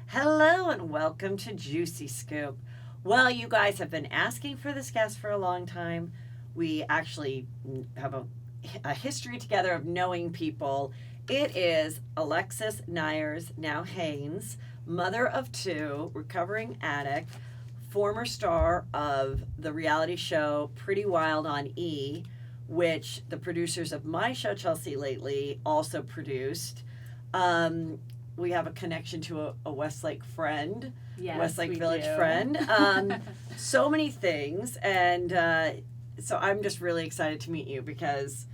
Hello and welcome to Juicy Scoop. Well, you guys have been asking for this guest for a long time. We actually have a history together of knowing people. It is Alexis Neiers, now Haynes, mother of two, recovering addict, former star of the reality show Pretty Wild on E, which the producers of my show, Chelsea Lately, also produced. We have a connection to a Westlake friend, Yes, Westlake we Village do. friend. So many things, and so I'm just really excited to meet you because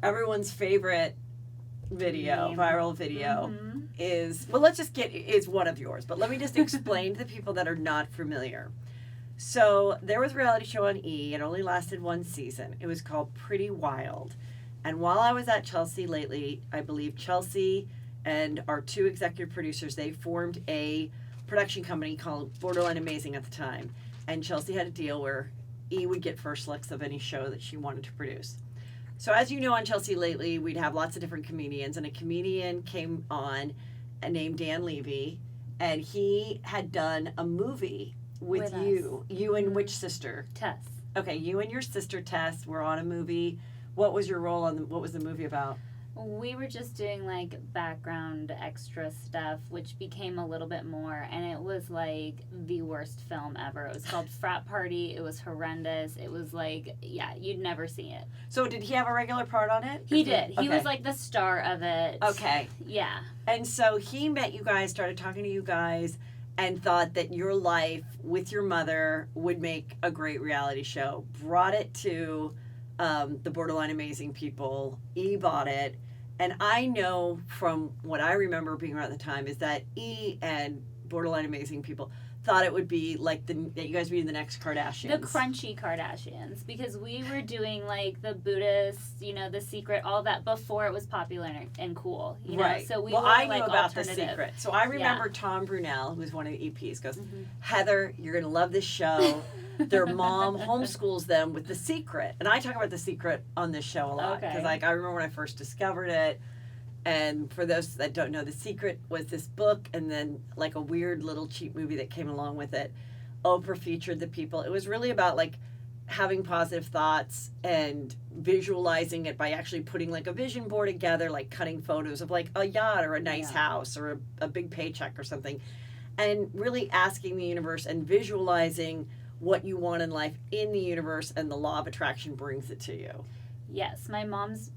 everyone's favorite video, Meme. viral video, is is one of yours. But let me just explain to the people that are not familiar. So there was a reality show on E. It only lasted one season. It was called Pretty Wild, and while I was at Chelsea Lately, I believe Chelsea and our two executive producers, they formed a production company called Borderline Amazing at the time. And Chelsea had a deal where E would get first looks of any show that she wanted to produce. So as you know, on Chelsea Lately, we'd have lots of different comedians, and a comedian came on named Dan Levy, and he had done a movie with you. Us. You and which sister? Tess. Okay, you and your sister Tess were on a movie. What was your role what was the movie about? We were just doing like background extra stuff, which became a little bit more, and it was like the worst film ever. It was called Frat Party. It was horrendous. It was like, yeah, you'd never see it. So did he have a regular part on it? He did. He Okay. was like the star of it. Okay. Yeah. And so he met you guys, started talking to you guys, and thought that your life with your mother would make a great reality show. Brought it to the Borderline Amazing people. E bought it. And I know from what I remember being around the time is that E and Borderline Amazing people thought it would be like that you guys would be the next Kardashians. The crunchy Kardashians, because we were doing like the Buddhist, The Secret, all that before it was popular and cool, Right. So we well, were I like knew about The alternative. Secret. So I remember Tom Brunel, who was one of the EPs, goes, Mhm. Heather, you're going to love this show. Their mom homeschools them with The Secret. And I talk about The Secret on this show a lot. Because Okay. I remember when I first discovered it. And for those that don't know, The Secret was this book and then like a weird little cheap movie that came along with it. Oprah featured the people. It was really about like having positive thoughts and visualizing it by actually putting like a vision board together, like cutting photos of like a yacht or a nice house or a big paycheck or something. And really asking the universe and visualizing what you want in life in the universe, and the law of attraction brings it to you. Yes, my mom's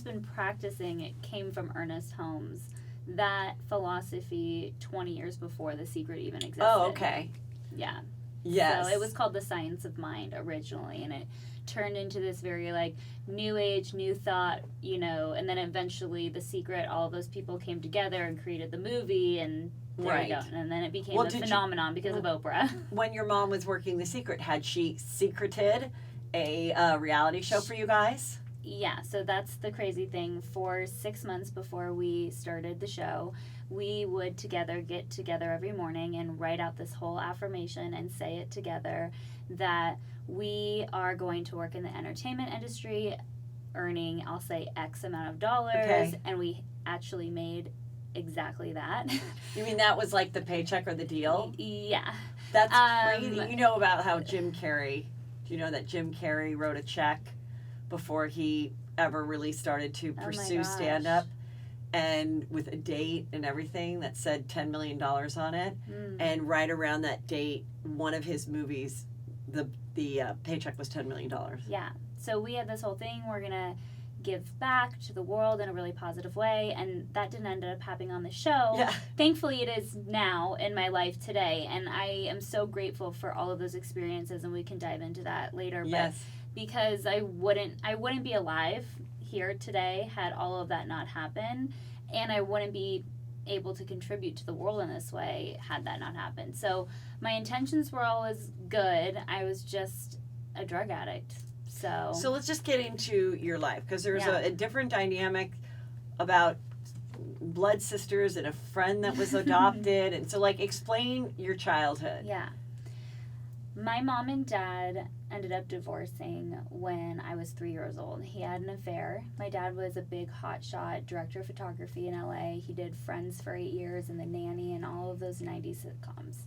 been practicing. It came from Ernest Holmes. That philosophy 20 years before The Secret even existed. Oh, okay. Yeah. Yes. So it was called The Science of Mind originally, and it turned into this very like new age, new thought, and then eventually The Secret, all of those people came together and created the movie, and there you go. And then it became a phenomenon because of Oprah. When your mom was working The Secret, had she secreted a reality show for you guys? Yeah, so that's the crazy thing. For 6 months before we started the show, we would get together every morning and write out this whole affirmation and say it together that we are going to work in the entertainment industry, earning, I'll say, X amount of dollars. Okay. And we actually made exactly that. You mean that was like the paycheck or the deal? Yeah. That's crazy. You know about how Jim Carrey, do you know that Jim Carrey wrote a check before he ever really started to pursue stand-up, and with a date and everything that said $10 million on it? And right around that date, one of his movies, the paycheck was $10 million. Yeah. So we had this whole thing, we're going to give back to the world in a really positive way, and that didn't end up happening on the show. Yeah. Thankfully it is now in my life today, and I am so grateful for all of those experiences, and we can dive into that later. Yes. But because I wouldn't be alive here today had all of that not happened, and I wouldn't be able to contribute to the world in this way had that not happened. So my intentions were always good. I was just a drug addict. So let's just get into your life, because there's a different dynamic about blood sisters and a friend that was adopted. And so, like, explain your childhood. Yeah. My mom and dad ended up divorcing when I was 3 years old. He had an affair. My dad was a big hotshot director of photography in LA. He did Friends for 8 years and The Nanny and all of those 90s sitcoms.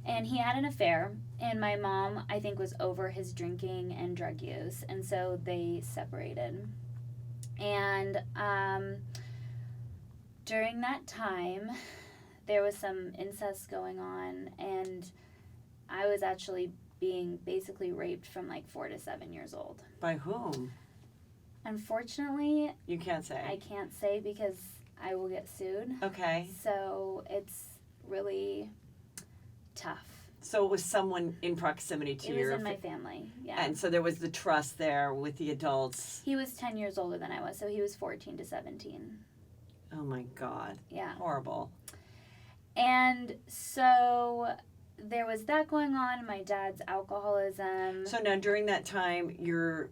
And he had an affair, and my mom, I think, was over his drinking and drug use, and so they separated. And during that time, there was some incest going on, and I was actually being basically raped from like 4 to 7 years old. By whom? Unfortunately, You can't say. I can't say because I will get sued. Okay. So it's really tough. So it was someone in proximity to It your... was in my family, yeah. And so there was the trust there with the adults. He was 10 years older than I was, so he was 14 to 17. Oh my God. Yeah. Horrible. And so there was that going on, my dad's alcoholism. So now during that time, you were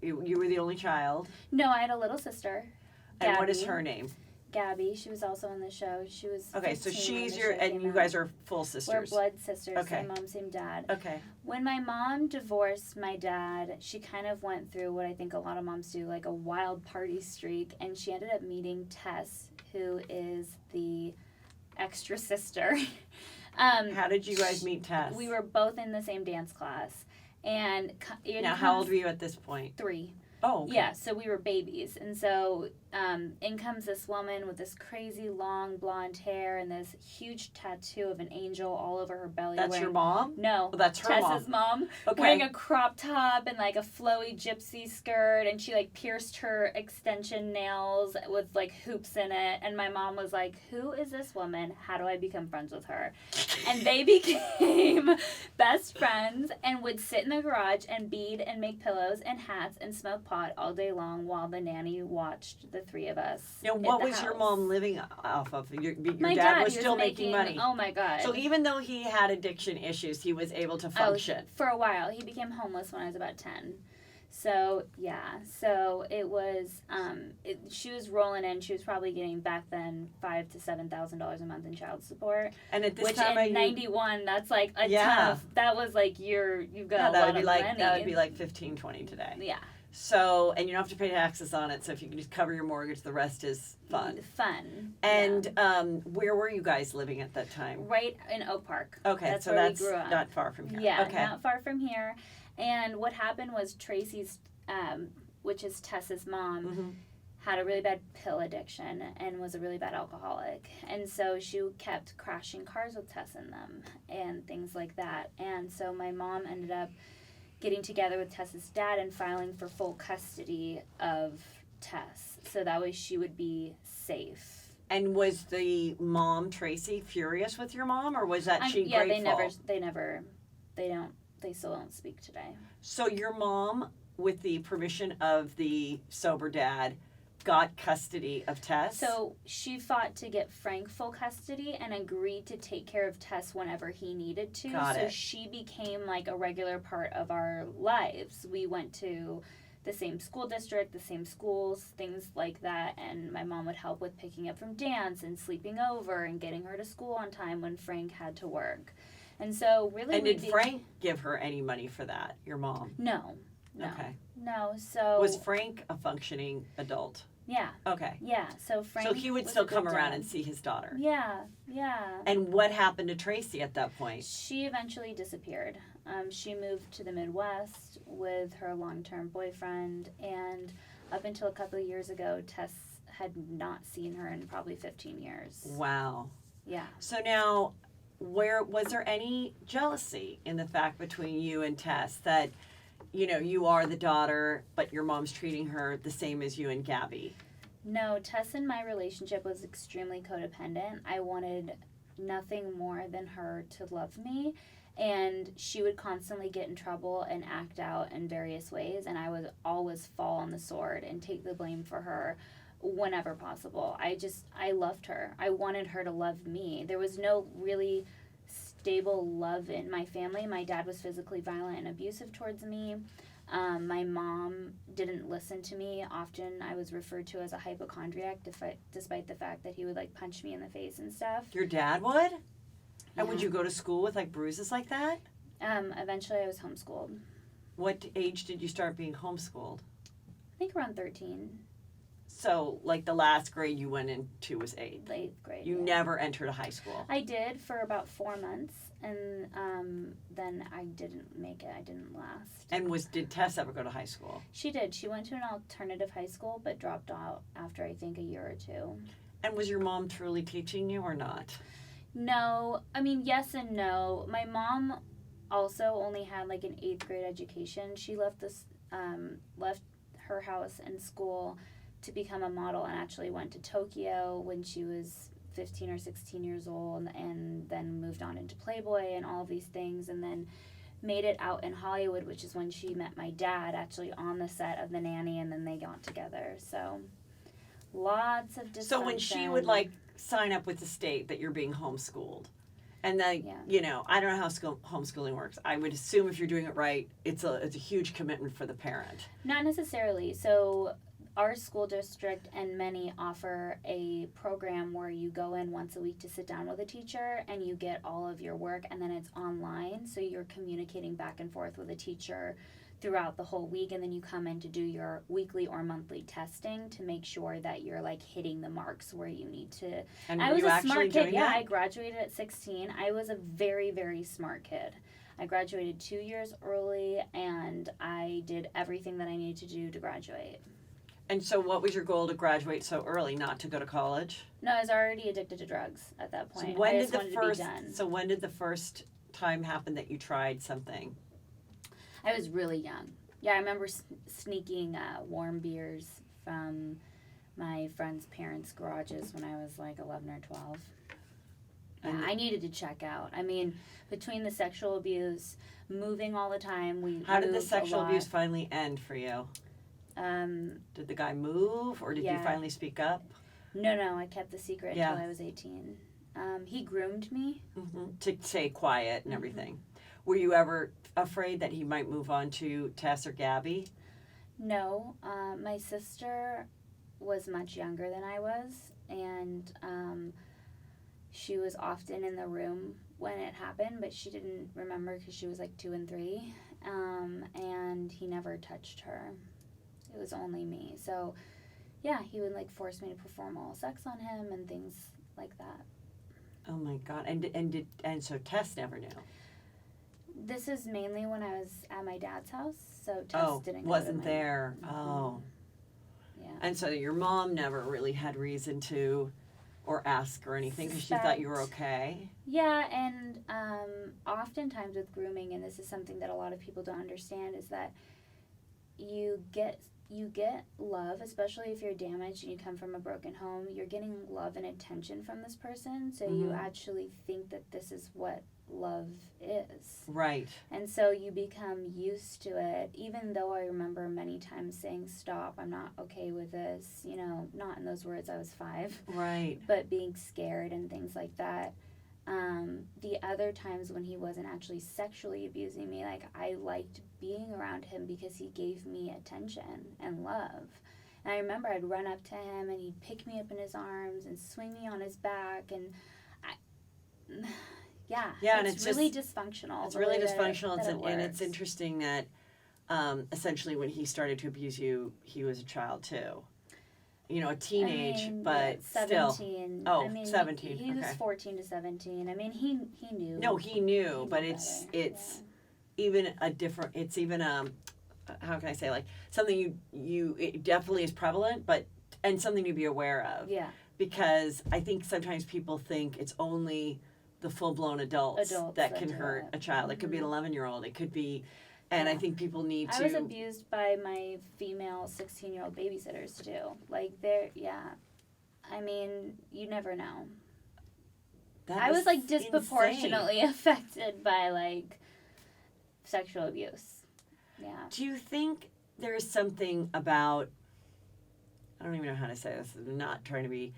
the only child. No, I had a little sister. And Gabby. what is her name? Gabby. She was also on the show. She was Okay, so 15 when she's the your... show And came you out. guys are full sisters. We're blood sisters, Okay. same mom, same dad. Okay. When my mom divorced my dad, she kind of went through what I think a lot of moms do, like a wild party streak, and she ended up meeting Tess, who is the extra sister. How did you guys meet Tess? We were both in the same dance class. And Now, how old were you at this point? 3. Oh, okay. Yeah, so we were babies. And so in comes this woman with this crazy long blonde hair and this huge tattoo of an angel all over her belly. That's your mom? No. Oh, that's her Tessa's mom. Okay. Wearing a crop top and like a flowy gypsy skirt. And she like pierced her extension nails with like hoops in it. And my mom was like, who is this woman? How do I become friends with her? And they became best friends and would sit in the garage and bead and make pillows and hats and smoke pot all day long while the nanny watched the 3 of us. Now, at what the was your house. mom living off of? Your My dad was he still making money. Oh my God. So even though he had addiction issues, he was able to function. For a while. He became homeless when I was about 10. So, yeah. So, it was, she was rolling in. She was probably getting back then $5,000 to $7,000 a month in child support. And at this Which time, in 91, that's like a Yeah. tough, that was like you've got a that lot would be of like money. that would be like $15-20 today. Yeah. So, and you don't have to pay taxes on it. So if you can just cover your mortgage, the rest is fun. Fun. And where were you guys living at that time? Right in Oak Park. Okay, That's so where that's we grew up. not far from here. Yeah, Okay. not far from here. And what happened was Tracy's, which is Tessa's mom, Mm-hmm. had a really bad pill addiction and was a really bad alcoholic. And so she kept crashing cars with Tess in them and things like that. And so my mom ended up getting together with Tess's dad and filing for full custody of Tess. So that way she would be safe. And was the mom, Tracy, furious with your mom, or was that she yeah, grateful? they still don't speak today. So your mom, with the permission of the sober dad, got custody of Tess? So she fought to get Frank full custody and agreed to take care of Tess whenever he needed to. Got so it. she became like a regular part of our lives. We went to the same school district, the same schools, things like that. And my mom would help with picking up from dance and sleeping over and getting her to school on time when Frank had to work. And so really... And did Frank give her any money for that, your mom? No. Okay. No, so... Was Frank a functioning adult? Yeah. Okay. Yeah, so Frank... So he would was still a good come around dad. and see his daughter? Yeah. And what happened to Tracy at that point? She eventually disappeared. She moved to the Midwest with her long-term boyfriend, and up until a couple of years ago, Tess had not seen her in probably 15 years. Wow. Yeah. So now, was there any jealousy in the fact between you and Tess that, you know, you are the daughter, but your mom's treating her the same as you and Gabby? No, Tess and my relationship was extremely codependent. I wanted nothing more than her to love me, and she would constantly get in trouble and act out in various ways, and I would always fall on the sword and take the blame for her whenever possible. I loved her. I wanted her to love me. There was no really stable love in my family. My dad was physically violent and abusive towards me. My mom didn't listen to me. Often I was referred to as a hypochondriac despite the fact that he would like punch me in the face and stuff. Your dad would? And would Yeah. you go to school with like bruises like that? Eventually I was homeschooled. What age did you start being homeschooled? I think around 13, So, like the last grade you went into was 8th. 8th grade. You yeah. never entered a high school. I did for about 4 months, and then I didn't make it. I didn't last. And did Tess ever go to high school? She did. She went to an alternative high school, but dropped out after I think a year or two. And was your mom truly teaching you or not? No, I mean yes and no. My mom also only had like an 8th grade education. She left her house and school to become a model, and actually went to Tokyo when she was 15 or 16 years old, and then moved on into Playboy and all of these things, and then made it out in Hollywood, which is when she met my dad, actually on the set of The Nanny, and then they got together. So lots of dysfunction. So when she would like sign up with the state that you're being homeschooled, and then Yeah. I don't know how homeschooling works. I would assume if you're doing it right, it's a huge commitment for the parent. Not necessarily. So our school district and many offer a program where you go in once a week to sit down with a teacher, and you get all of your work, and then it's online, so you're communicating back and forth with a teacher throughout the whole week, and then you come in to do your weekly or monthly testing to make sure that you're like hitting the marks where you need to. And I were was you a actually smart kid. doing Yeah, that? I graduated at 16. I was a very, very smart kid. I graduated 2 years early, and I did everything that I needed to do to graduate. And so what was your goal to graduate so early, not to go to college? No, I was already addicted to drugs at that point. So when I did just the wanted first to be done. so when did the first time happen that you tried something? I was really young. Yeah, I remember sneaking warm beers from my friends' parents' garages when I was like 11 or 12. And I needed to check out. I mean, between the sexual abuse, moving all the time, how did the moved a sexual lot. abuse finally end for you? Did the guy move, or did you Yeah. finally speak up? No, I kept the secret Yeah. until I was 18. He groomed me. To stay quiet and Mhm. everything. Were you ever afraid that he might move on to Tess or Gabby? No, my sister was much younger than I was, and she was often in the room when it happened, but she didn't remember because she was like 2 and 3, and he never touched her. It was only me. So, yeah, he would like force me to perform oral sex on him and things like that. Oh my God! And so Tess never knew. This is mainly when I was at my dad's house, so Tess didn't go wasn't to my, there. Mhm. Oh. Yeah. And so your mom never really had reason to, or ask or anything because she thought you were okay. Yeah, and oftentimes with grooming, and this is something that a lot of people don't understand, is that you get love, especially if you're damaged and you come from a broken home. You're getting love and attention from this person, so you Mhm. actually think that this is what love is. Right. And so you become used to it, even though I remember many times saying, stop, I'm not okay with this, not in those words, I was 5, Right. but being scared and things like that. The other times when he wasn't actually sexually abusing me, like, I liked being around him because he gave me attention and love. And I remember I'd run up to him and he'd pick me up in his arms and swing me on his back, and Yeah, and it's really dysfunctional. It's the really way that dysfunctional, it and it's works. interesting that essentially when he started to abuse you, he was a child too. A teenage, but 17. still. Oh, I mean, 17, He was okay. 14 to 17. I mean, he knew. No, he knew, He but knew it's better. even a different. It's even how can I say, like something it definitely is prevalent, and something to be aware of. Yeah. Because I think sometimes people think it's only the full-blown adults that can do hurt it. a child. It could be an 11-year-old. It could be, and I Yeah. think people need to. I was abused by my female 16-year-old babysitters too. Like, I mean, you never know. I was like disproportionately affected by like sexual abuse. Yeah. Do you think there is something about, I don't even know how to say this, I'm not trying to be,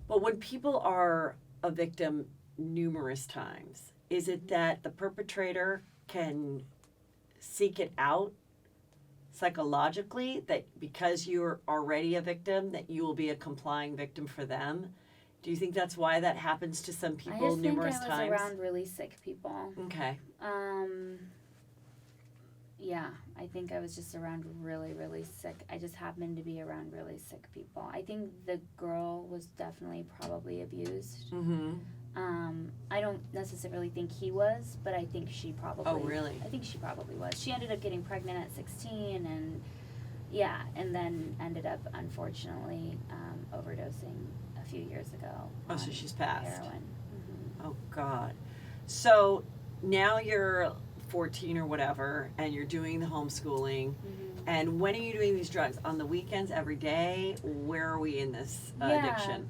but when people are a victim numerous times, is it that the perpetrator can seek it out psychologically, that because you're already a victim, that you will be a complying victim for them? Do you think that's why that happens to some people I just numerous think I was times? around really sick people. Okay. Yeah, I think I was just around really, really sick. I just happened to be around really sick people. I think the girl was definitely probably abused. Mm-hmm. I don't necessarily think he was, but I think she probably. Oh, really? I think she probably was. She ended up getting pregnant at 16, and yeah, and then ended up unfortunately overdosing a few years ago. Oh, so she's passed. Heroin. Mm-hmm. Oh, God. So now you're 14 or whatever, and you're doing the homeschooling. Mm-hmm. And when are you doing these drugs? On the weekends, every day? Where are we in this addiction?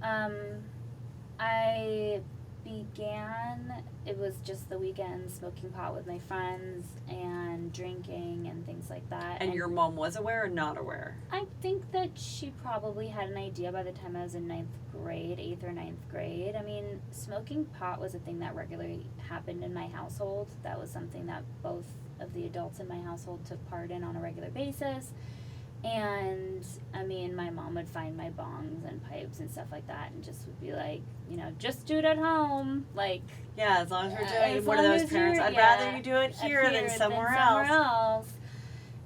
I began, it was just the weekend, smoking pot with my friends and drinking and things like that. And your mom was aware or not aware? I think that she probably had an idea by the time I was in 8th or 9th grade. I mean, smoking pot was a thing that regularly happened in my household. That was something that both of the adults in my household took part in on a regular basis. And I mean, my mom would find my bongs and pipes and stuff like that and just would be like, you know, just do it at home. Like, yeah, as long as we're doing as one of long those as parents, you're- I'd yeah, rather you do it here than somewhere else.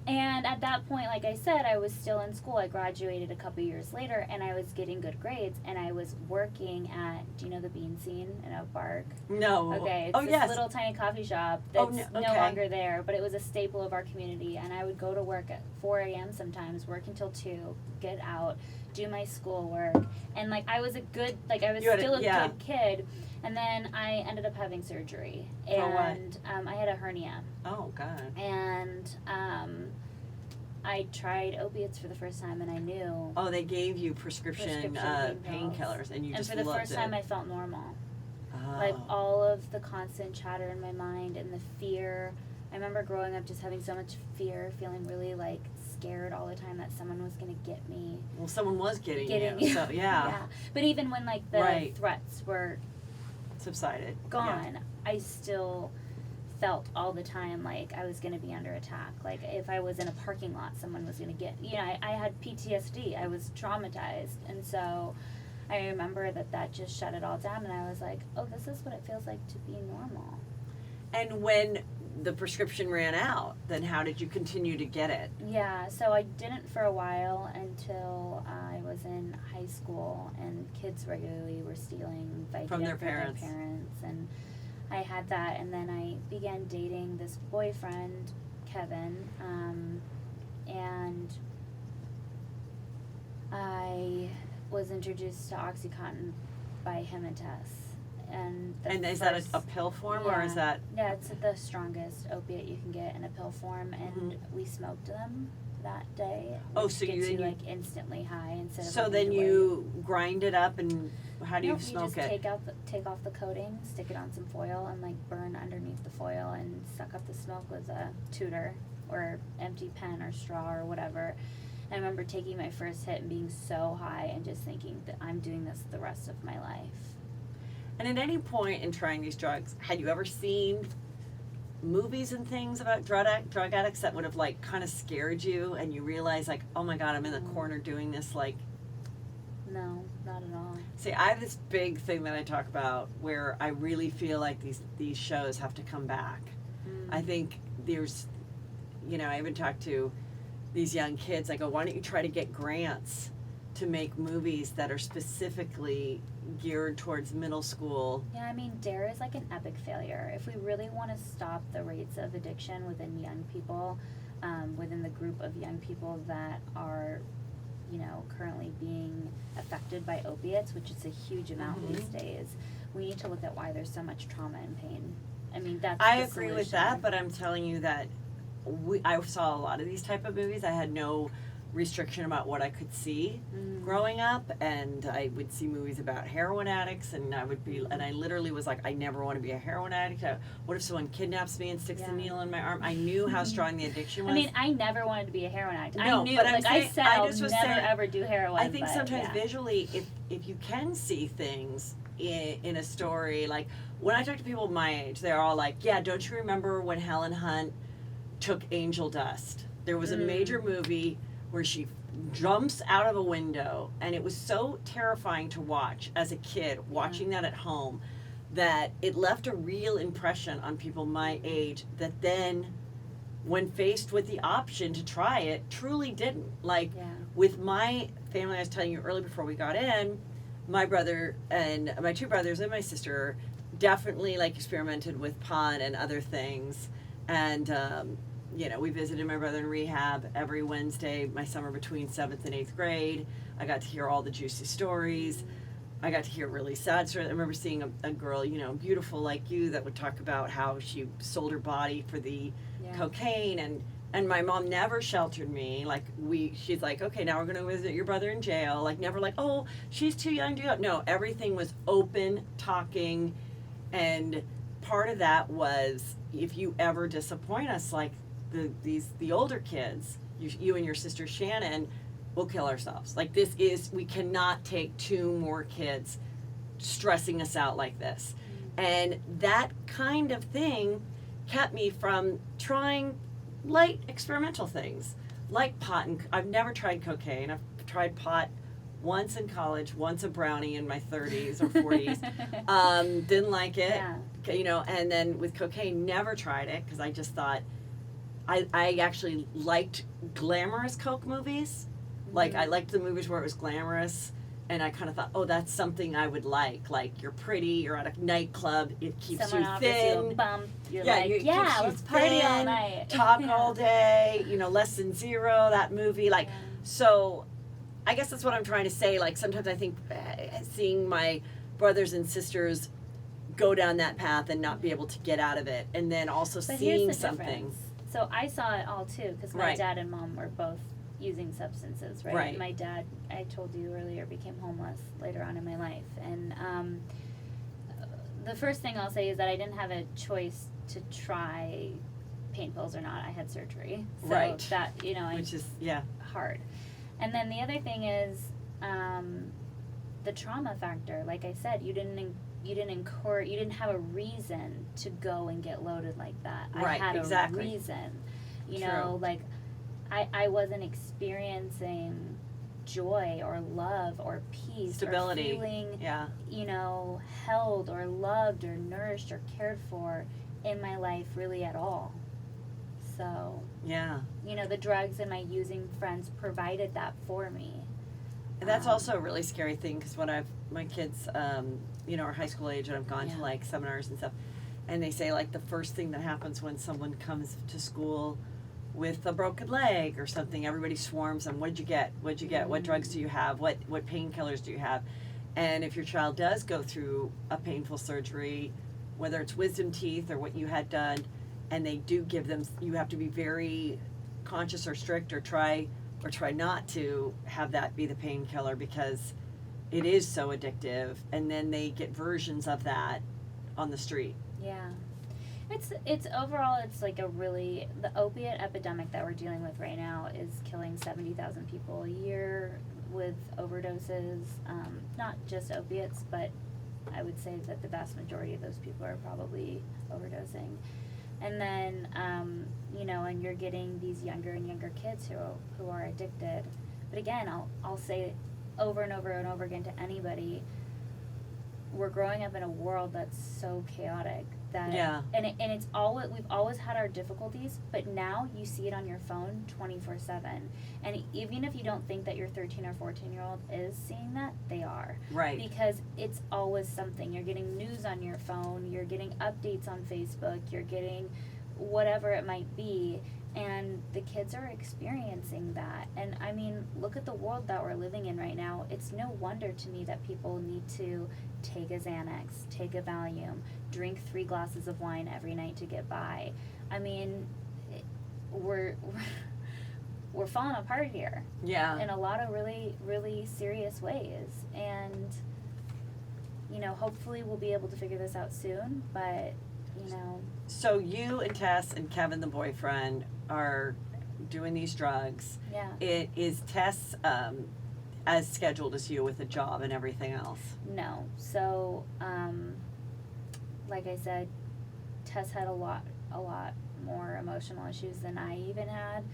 And at that point, like I said, I was still in school. I graduated a couple years later, and I was getting good grades, and I was working at, do you know the Bean Scene in Oak Park? No. Okay, it's Oh, this yes. little tiny coffee shop Oh, that's no, no okay. longer there, but it was a staple of our community, and I would go to work at 4 a.m. sometimes, work until 2, get out, do my schoolwork, and like I was a good, like I was You had still a yeah. good kid, and then I ended up having surgery, For what? and I had a hernia, Oh, God. and I tried opiates for the first time, and I knew. Oh, they gave you prescription pain pills. painkillers, and you And just for the loved first it. time, I felt normal. Oh. Like all of the constant chatter in my mind and the fear. I remember growing up just having so much fear, feeling really like scared all the time that someone was gonna get me. Well, someone was getting Getting you, so yeah, But even when like the Right. threats were subsided. gone, I still felt all the time like I was going to be under attack. Like if I was in a parking lot, someone was going to get, you know, I had PTSD. I was traumatized. And so I remember that just shut it all down. And I was like, oh, this is what it feels like to be normal. And when the prescription ran out, then how did you continue to get it? Yeah, so I didn't for a while until I was in high school, and kids regularly were stealing Vicodin From their from parents. their parents, and I had that, and then I began dating this boyfriend, Kevin, and I was introduced to OxyContin by him and Tess. And Is that a pill form, or is that? Yeah, it's the strongest opiate you can get in a pill form, and we smoked them that day. Oh, which so gets you- you like instantly high instead of So having then to wait. you grind it up, and how do you Nope, smoke just it? take off the coating, stick it on some foil, and like burn underneath the foil, and suck up the smoke with a tutor or empty pen or straw or whatever. And I remember taking my first hit and being so high and just thinking that I'm doing this the rest of my life. And at any point in trying these drugs, had you ever seen movies and things about drug addicts that would have like kind of scared you, and you realize like, oh my God, I'm in the corner doing this? Like, No, not at all. see, I have this big thing that I talk about where I really feel like these shows have to come back. I think there's, you know, I even talk to these young kids. I go, why don't you try to get grants to make movies that are specifically geared towards middle school? Yeah, I mean, DARE is like an epic failure. If we really want to stop the rates of addiction within young people, within the group of young people that are, you know, currently being affected by opiates, which is a huge amount these days, we need to look at why there's so much trauma and pain. I mean, that's I the agree with solution. that, but I'm telling you that I saw a lot of these type of movies. I had no restriction about what I could see growing up, and I would see movies about heroin addicts, and I literally was like, I never want to be a heroin addict. What if someone kidnaps me and sticks a needle in my arm? I knew how strong the addiction was. I mean, I never wanted to be a heroin addict. No, I knew, but I'm like I saying- said, I I'll just was never saying- ever do heroin. I think but, sometimes yeah. visually, if you can see things in a story, like when I talk to people my age, they're all like, yeah, don't you remember when Helen Hunt took angel dust? There was a major movie where she jumps out of a window, and it was so terrifying to watch as a kid, watching that at home, that it left a real impression on people my age that then when faced with the option to try it, truly didn't. Like, Yeah. with my family, I was telling you earlier before we got in, my brother and my two brothers and my sister definitely like experimented with pot and other things. And, we visited my brother in rehab every Wednesday, my summer between 7th and 8th grade. I got to hear all the juicy stories. I got to hear really sad stories. I remember seeing a girl, beautiful like you, that would talk about how she sold her body for the cocaine, and my mom never sheltered me. Like, she's like, okay, now we're gonna visit your brother in jail. Like, never like, oh, she's too young to go. No, everything was open, talking, and part of that was, if you ever disappoint us, like the older kids, you and your sister Shannon, we'll kill ourselves. Like, we cannot take two more kids stressing us out like this. And that kind of thing kept me from trying light experimental things like pot. And I've never tried cocaine. I've tried pot once in college, once a brownie in my 30s or 40s. Didn't like it. Yeah. And then with cocaine, never tried it, because I just thought I actually liked glamorous Coke movies. Like, I liked the movies where it was glamorous, and I kind of thought, oh, that's something I would like. Like, you're pretty, you're at a nightclub, it keeps Someone you offers thin. you a bump, you're Yeah, like, keeps yeah, you let's party all thin, night. talk Yeah. all day, Less Than Zero, that movie. Like, Yeah. so I guess that's what I'm trying to say. Like, sometimes I think seeing my brothers and sisters go down that path and not be able to get out of it, and then also But seeing here's the something. difference. So I saw it all too, because my Right. dad and mom were both using substances, right? Right. My dad, I told you earlier, became homeless later on in my life. And the first thing I'll say is that I didn't have a choice to try pain pills or not. I had surgery. So Right. that, Which is, yeah. hard. And then the other thing is the trauma factor. Like I said, you didn't have a reason to go and get loaded like that. Right, I had exactly. a reason. True. Like I wasn't experiencing joy or love or peace Stability. or feeling Yeah. held or loved or nourished or cared for in my life really at all. So, Yeah. the drugs and my using friends provided that for me. And that's also a really scary thing, because when my kids, are high school age, and I've gone to Yeah. like seminars and stuff, and they say like the first thing that happens when someone comes to school with a broken leg or something, everybody swarms them. What'd you get? What'd you get? What drugs do you have? What painkillers do you have? And if your child does go through a painful surgery, whether it's wisdom teeth or what you had done, and they do give them, you have to be very conscious or strict, or try not to have that be the painkiller, because it is so addictive, and then they get versions of that on the street. Yeah. It's overall, it's like the opiate epidemic that we're dealing with right now is killing 70,000 people a year with overdoses. Not just opiates, but I would say that the vast majority of those people are probably overdosing. And then, and you're getting these younger and younger kids who are addicted. But again, I'll say over and over and over again to anybody, we're growing up in a world that's so chaotic that, Yeah. and we've always had our difficulties, but now you see it on your phone 24/7. And even if you don't think that your 13 or 14-year-old is seeing that, they are. Right. Because it's always something. You're getting news on your phone, you're getting updates on Facebook, you're getting whatever it might be, and the kids are experiencing that. And I mean, look at the world that we're living in right now. It's no wonder to me that people need to take a Xanax, take a Valium, drink 3 glasses of wine every night to get by. I mean, we're falling apart here. Yeah. In a lot of really, really serious ways. And, hopefully we'll be able to figure this out soon, but, So you and Tess and Kevin, the boyfriend, are doing these drugs. yeah. It is Tess as scheduled as you with a job and everything else? No. So, like I said, Tess had a lot more emotional issues than I even had.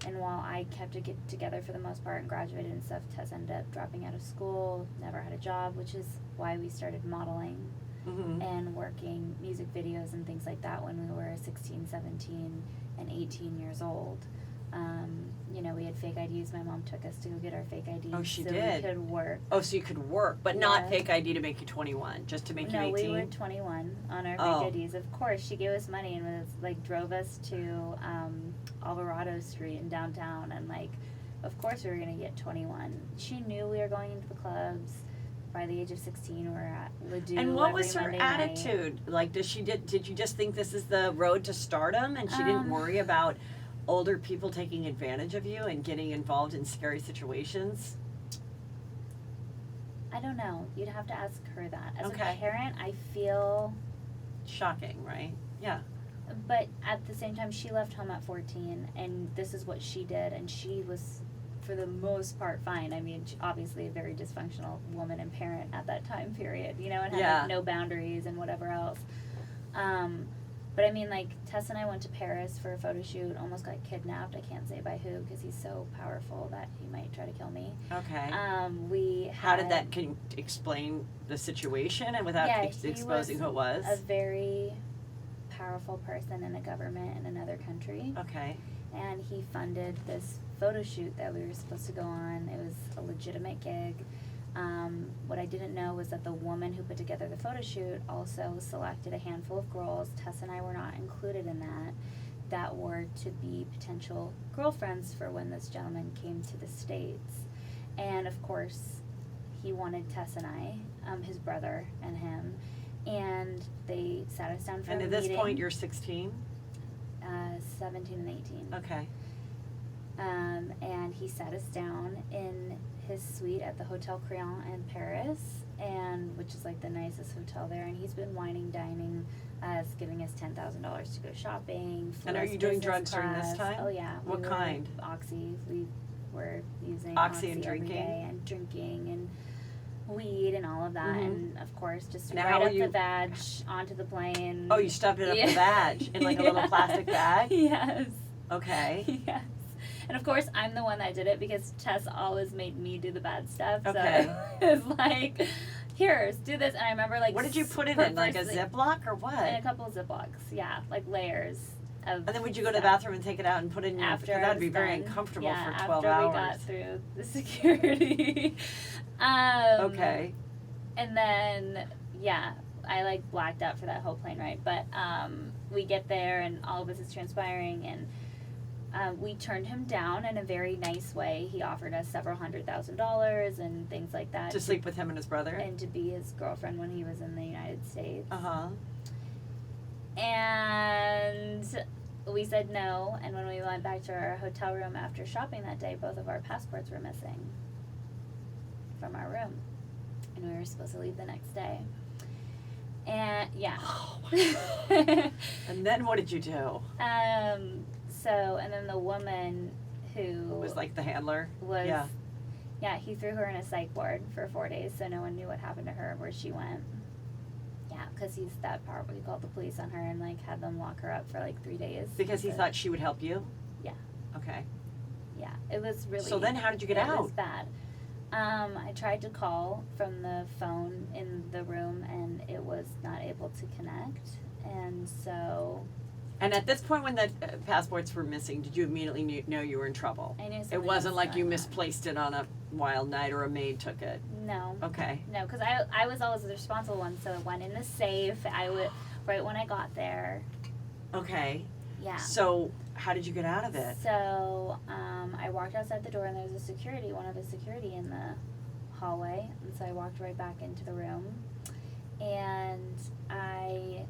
And while I kept it together for the most part and graduated and stuff, Tess ended up dropping out of school, never had a job, which is why we started modeling. and working music videos and things like that when we were 16, 17, and 18 years old. You know, we had fake IDs. My mom took us to go get our fake IDs Oh, she so did? we could work. Oh, so you could work, but not fake ID to make you 21, just to make you 18? No, we were 21 on our fake IDs. Of course, she gave us money and was like drove us to Alvarado Street in downtown, and like, of course we were gonna get 21. She knew we were going into the clubs. By the age of 16, we were at Ledoux. And what was her Monday attitude? night. Like, did you just think this is the road to stardom, and she didn't worry about older people taking advantage of you and getting involved in scary situations? I don't know. You'd have to ask her that. As Okay. a parent, I feel. Shocking, right? Yeah. But at the same time, she left home at 14, and this is what she did, and she was, for the most part, fine. I mean, obviously a very dysfunctional woman and parent at that time period, you know, and had like, no boundaries and whatever else. But I mean, like, Tess and I went to Paris for a photo shoot, almost got kidnapped. I can't say by who because he's so powerful that he might try to kill me. Okay. How did that, can you explain the situation and without exposing who it was? A very powerful person in a government in another country. Okay. And he funded this photo shoot that we were supposed to go on. It was a legitimate gig. What I didn't know was that the woman who put together the photo shoot also selected a handful of girls, Tess and I were not included in that were to be potential girlfriends for when this gentleman came to the States. And of course, he wanted Tess and I, his brother and him, and they sat us down for a meeting. And at this point, you're 16? 17 and 18. Okay. And he sat us down in his suite at the Hotel Crillon in Paris, and which is like the nicest hotel there. And he's been wining, dining us, giving us $10,000 to go shopping. And are you doing drugs during this time? Oh yeah. What kind? Oxy. We were using Oxy and every drinking? day, and drinking and weed and all of that, and of course just Now right up you- the vag onto the plane. Oh, you stuffed it up the bag in like a little plastic bag? Yes. Okay. Yes. And of course, I'm the one that did it because Tess always made me do the bad stuff. Okay. So it's like, here, do this. And I remember like. What did you put it in? Like a Ziploc or what? In a couple of Ziplocs, yeah, like layers of. And then would you go to the stuff. bathroom and take it out and put it in your, After because I that would was be very done. uncomfortable Yeah, for 12 after hours. we got through the security. Okay. And then, yeah, I like blacked out for that whole plane ride. But we get there and all of this is transpiring, and we turned him down in a very nice way. He offered us several $100,000 and things like that. To sleep with him and his brother? And to be his girlfriend when he was in the United States. Uh-huh. And we said no, and when we went back to our hotel room after shopping that day, both of our passports were missing from our room. And we were supposed to leave the next day. And, yeah. Oh my God. And then what did you do? And then the woman who Was like the handler? was, Yeah. he threw her in a psych ward for 4 days, so no one knew what happened to her, where she went. Yeah, because he's that powerful. He called the police on her and like had them lock her up for like 3 days. Because he thought she would help you? Yeah. Okay. Yeah, it was really. So then how did you get It out? was bad. I tried to call from the phone in the room, and it was not able to connect, and so. And at this point when the passports were missing, did you immediately know you were in trouble? I knew something It wasn't was like you going on. misplaced it on a wild night or a maid took it? No. Okay. No, because I was always the responsible one, so it went in the safe. I would, right when I got there. Okay. Yeah. So how did you get out of it? So I walked outside the door, and there was one of the security in the hallway, and so I walked right back into the room, and I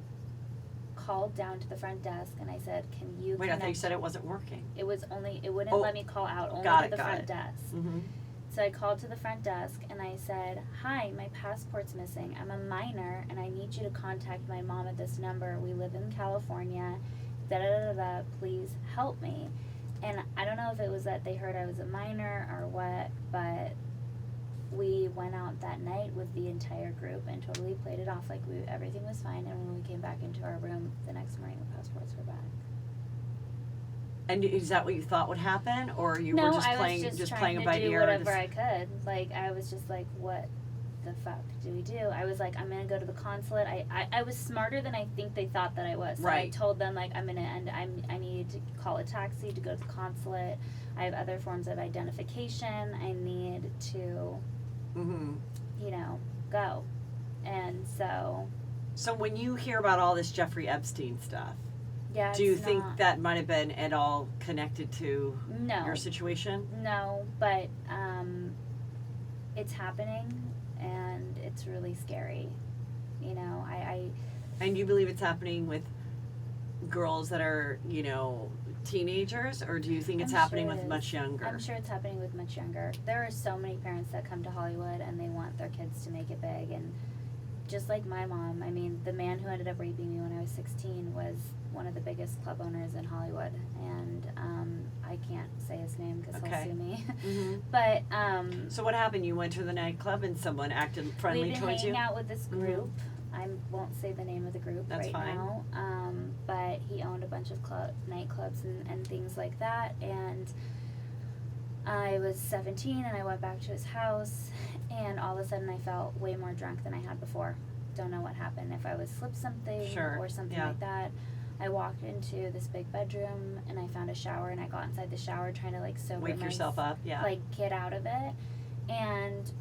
called down to the front desk, and I said, "Can you?" Wait, I thought you said it wasn't working. It wouldn't let me call out, only got to it, the got front it. desk. Mm-hmm. So I called to the front desk and I said, "Hi, my passport's missing. I'm a minor and I need you to contact my mom at this number. We live in California. Da da da da da. Please help me." And I don't know if it was that they heard I was a minor or what, but we went out that night with the entire group and totally played it off like everything was fine. And when we came back into our room the next morning, the passports were back. And is that what you thought would happen, or you were just playing, I was just playing trying it by to do ear? whatever I could. Like I was just like, what the fuck do we do? I was like, I'm gonna go to the consulate. I was smarter than I think they thought that I was. So Right. I told them, like, I need to call a taxi to go to the consulate. I have other forms of identification. I need to, Mm-hmm. you know, go. And so, So when you hear about all this Jeffrey Epstein stuff, yeah. do you it's think not- that might have been at all connected to No. your situation? No, but it's happening, and it's really scary. You know, I And you believe it's happening with girls that are, you know, teenagers, or do you think it's I'm happening sure it with is. much younger? I'm sure it's happening with much younger. There are so many parents that come to Hollywood and they want their kids to make it big, and just like my mom, I mean, the man who ended up raping me when I was 16 was one of the biggest club owners in Hollywood, and I can't say his name because Okay. he'll sue me. Mm-hmm. But So what happened? You went to the nightclub and someone acted friendly we've been towards hanging you? out with this group. I won't say the name of the group That's right fine. now. But he owned a bunch of nightclubs and things like that. And I was 17 and I went back to his house, and all of a sudden I felt way more drunk than I had before. Don't know what happened. If I was slipped something Sure, or something yeah. like that. I walked into this big bedroom and I found a shower, and I got inside the shower trying to like sober Wake yourself up, yeah. like get out of it. And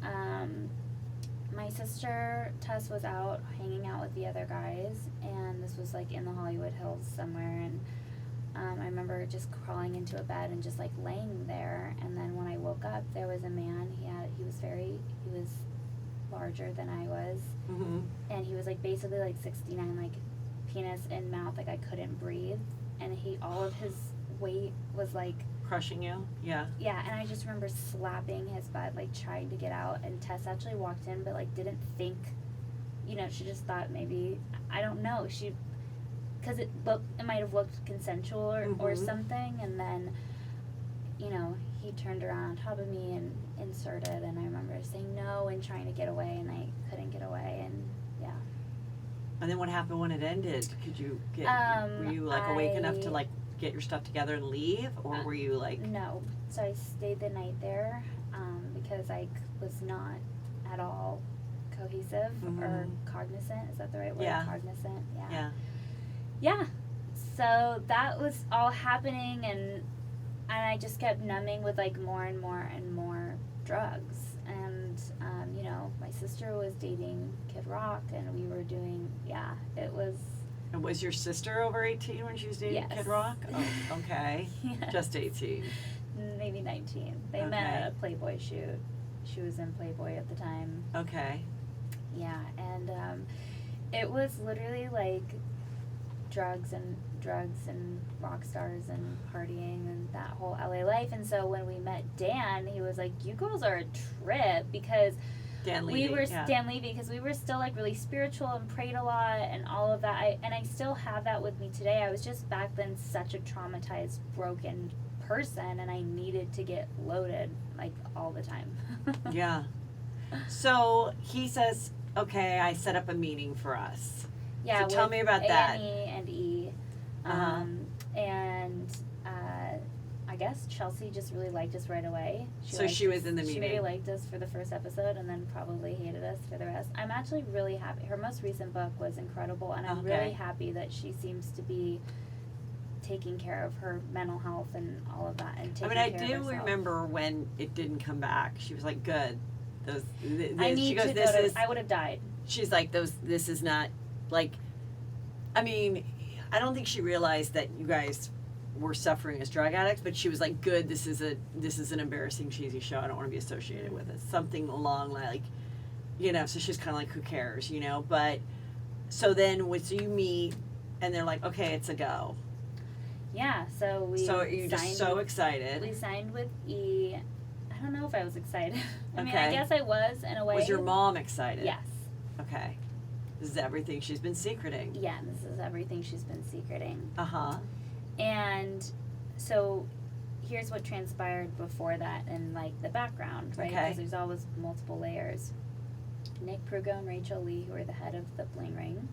my sister Tess was out hanging out with the other guys, and this was like in the Hollywood Hills somewhere, and I remember just crawling into a bed and just like laying there, and then when I woke up there was a man. He was larger than I was, Mm-hmm. and he was like basically like 69, like penis in mouth, like I couldn't breathe, and all of his weight was like, Crushing you? Yeah. yeah, and I just remember slapping his butt, like trying to get out, and Tess actually walked in but like didn't think, you know, she just thought maybe, I don't know, because it might have looked consensual or Mhm. something, and then, you know, he turned around on top of me and inserted, and I remember saying no and trying to get away, and I couldn't get away, and yeah. And then what happened when it ended? Could you get, were you like awake enough to like get your stuff together and leave, or were you like? No, so I stayed the night there because I was not at all cohesive or cognizant. Is that the right word? Yeah. Cognizant. Yeah. Yeah. Yeah. So that was all happening, and I just kept numbing with like more and more and more drugs. And you know, my sister was dating Kid Rock, and we were doing, yeah, it was. And was your sister over 18 when she was dating Yes. Kid Rock? Oh, okay. Yes. Just 18. Maybe 19. They met Okay. at a Playboy shoot. She was in Playboy at the time. Okay. Yeah, and it was literally like drugs and rock stars and partying and that whole LA life. And so when we met Dan, he was like, "You girls are a trip," because Dan Levy. we were yeah. Dan Levy, because we were still like really spiritual and prayed a lot and all of that. I still have that with me today. I was just back then such a traumatized, broken person, and I needed to get loaded like all the time. Yeah. So he says, "Okay, I set up a meeting for us." Yeah, So tell with me about that. A&E and E. Uh-huh. And I guess Chelsea just really liked us right away. So liked she us- was in the She meeting. maybe liked us for the first episode and then probably hated us for the rest. I'm actually really happy. Her most recent book was incredible, and I'm Okay. really happy that she seems to be taking care of her mental health and all of that, and I taking mean, I care of do herself. remember when it didn't come back. She was like, "Good." I need she goes, to "This go to, is." I would have died. She's like, This is not like." I mean, I don't think she realized that you guys were suffering as drug addicts, but she was like, "Good. This is an embarrassing, cheesy show. I don't want to be associated with it." Something along like, you know. So she's kind of like, "Who cares?" You know. But so then, so you meet, and they're like, "Okay, it's a go." Yeah, so we So you're just signed so with- excited. We signed with E. I don't know if I was excited. I mean, I Okay. guess I was in a way. Was your mom excited? Yes. Okay. This is everything she's been secreting. Yeah, this is everything she's been secreting. Uh-huh. And so here's what transpired before that in like the background, right? Okay. Because there's always multiple layers. Nick Prugo and Rachel Lee, who are the head of the Bling Ring,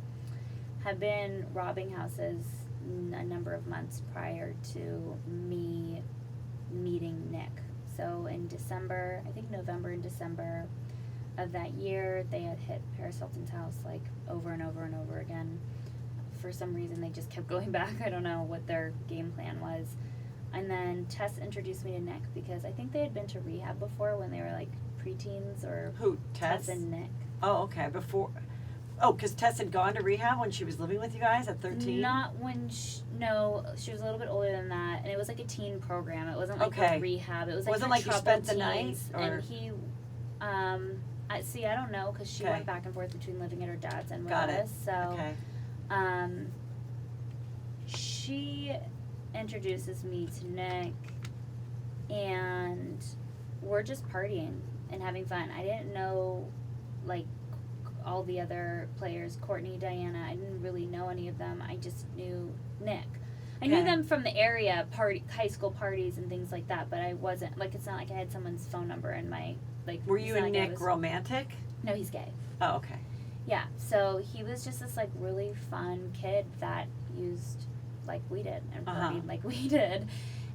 have been robbing houses a number of months prior to me meeting Nick. So in December, I think November and December, of that year, they had hit Paris Hilton's house like over and over and over again. For some reason, they just kept going back. I don't know what their game plan was. And then Tess introduced me to Nick because I think they had been to rehab before when they were like preteens or Who, Tess? and Nick. Oh, okay. Before. Oh, because Tess had gone to rehab when she was living with you guys at 13? Not when no, she was a little bit older than that, and it was like a teen program. It wasn't like Okay. a rehab. It was like Wasn't for like you spent the troubled night, teens. or- And he, I don't know, because she Okay. went back and forth between living at her dad's and with Got it. us. So, Okay. she introduces me to Nick, and we're just partying and having fun. I didn't know, like, all the other players, Courtney, Diana. I didn't really know any of them. I just knew Nick. I knew Okay. them from the area, high school parties and things like that, but I wasn't, like, it's not like I had someone's phone number in my, like, Were it's you not and like I Nick was- romantic? No, he's gay. Oh, okay. Yeah, so he was just this, like, really fun kid that used like we did and partied like we did.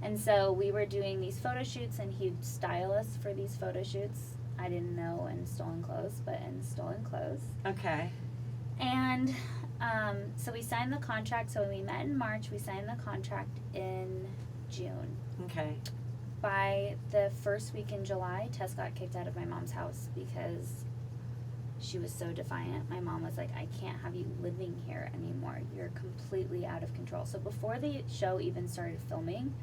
And so we were doing these photo shoots, and he'd style us for these photo shoots. I didn't know in stolen clothes, but in stolen clothes. Okay. And so we signed the contract. So when we met in March, we signed the contract in June. Okay. By the first week in July, Tess got kicked out of my mom's house because she was so defiant. My mom was like, I can't have you living here anymore. You're completely out of control. So before the show even started filming,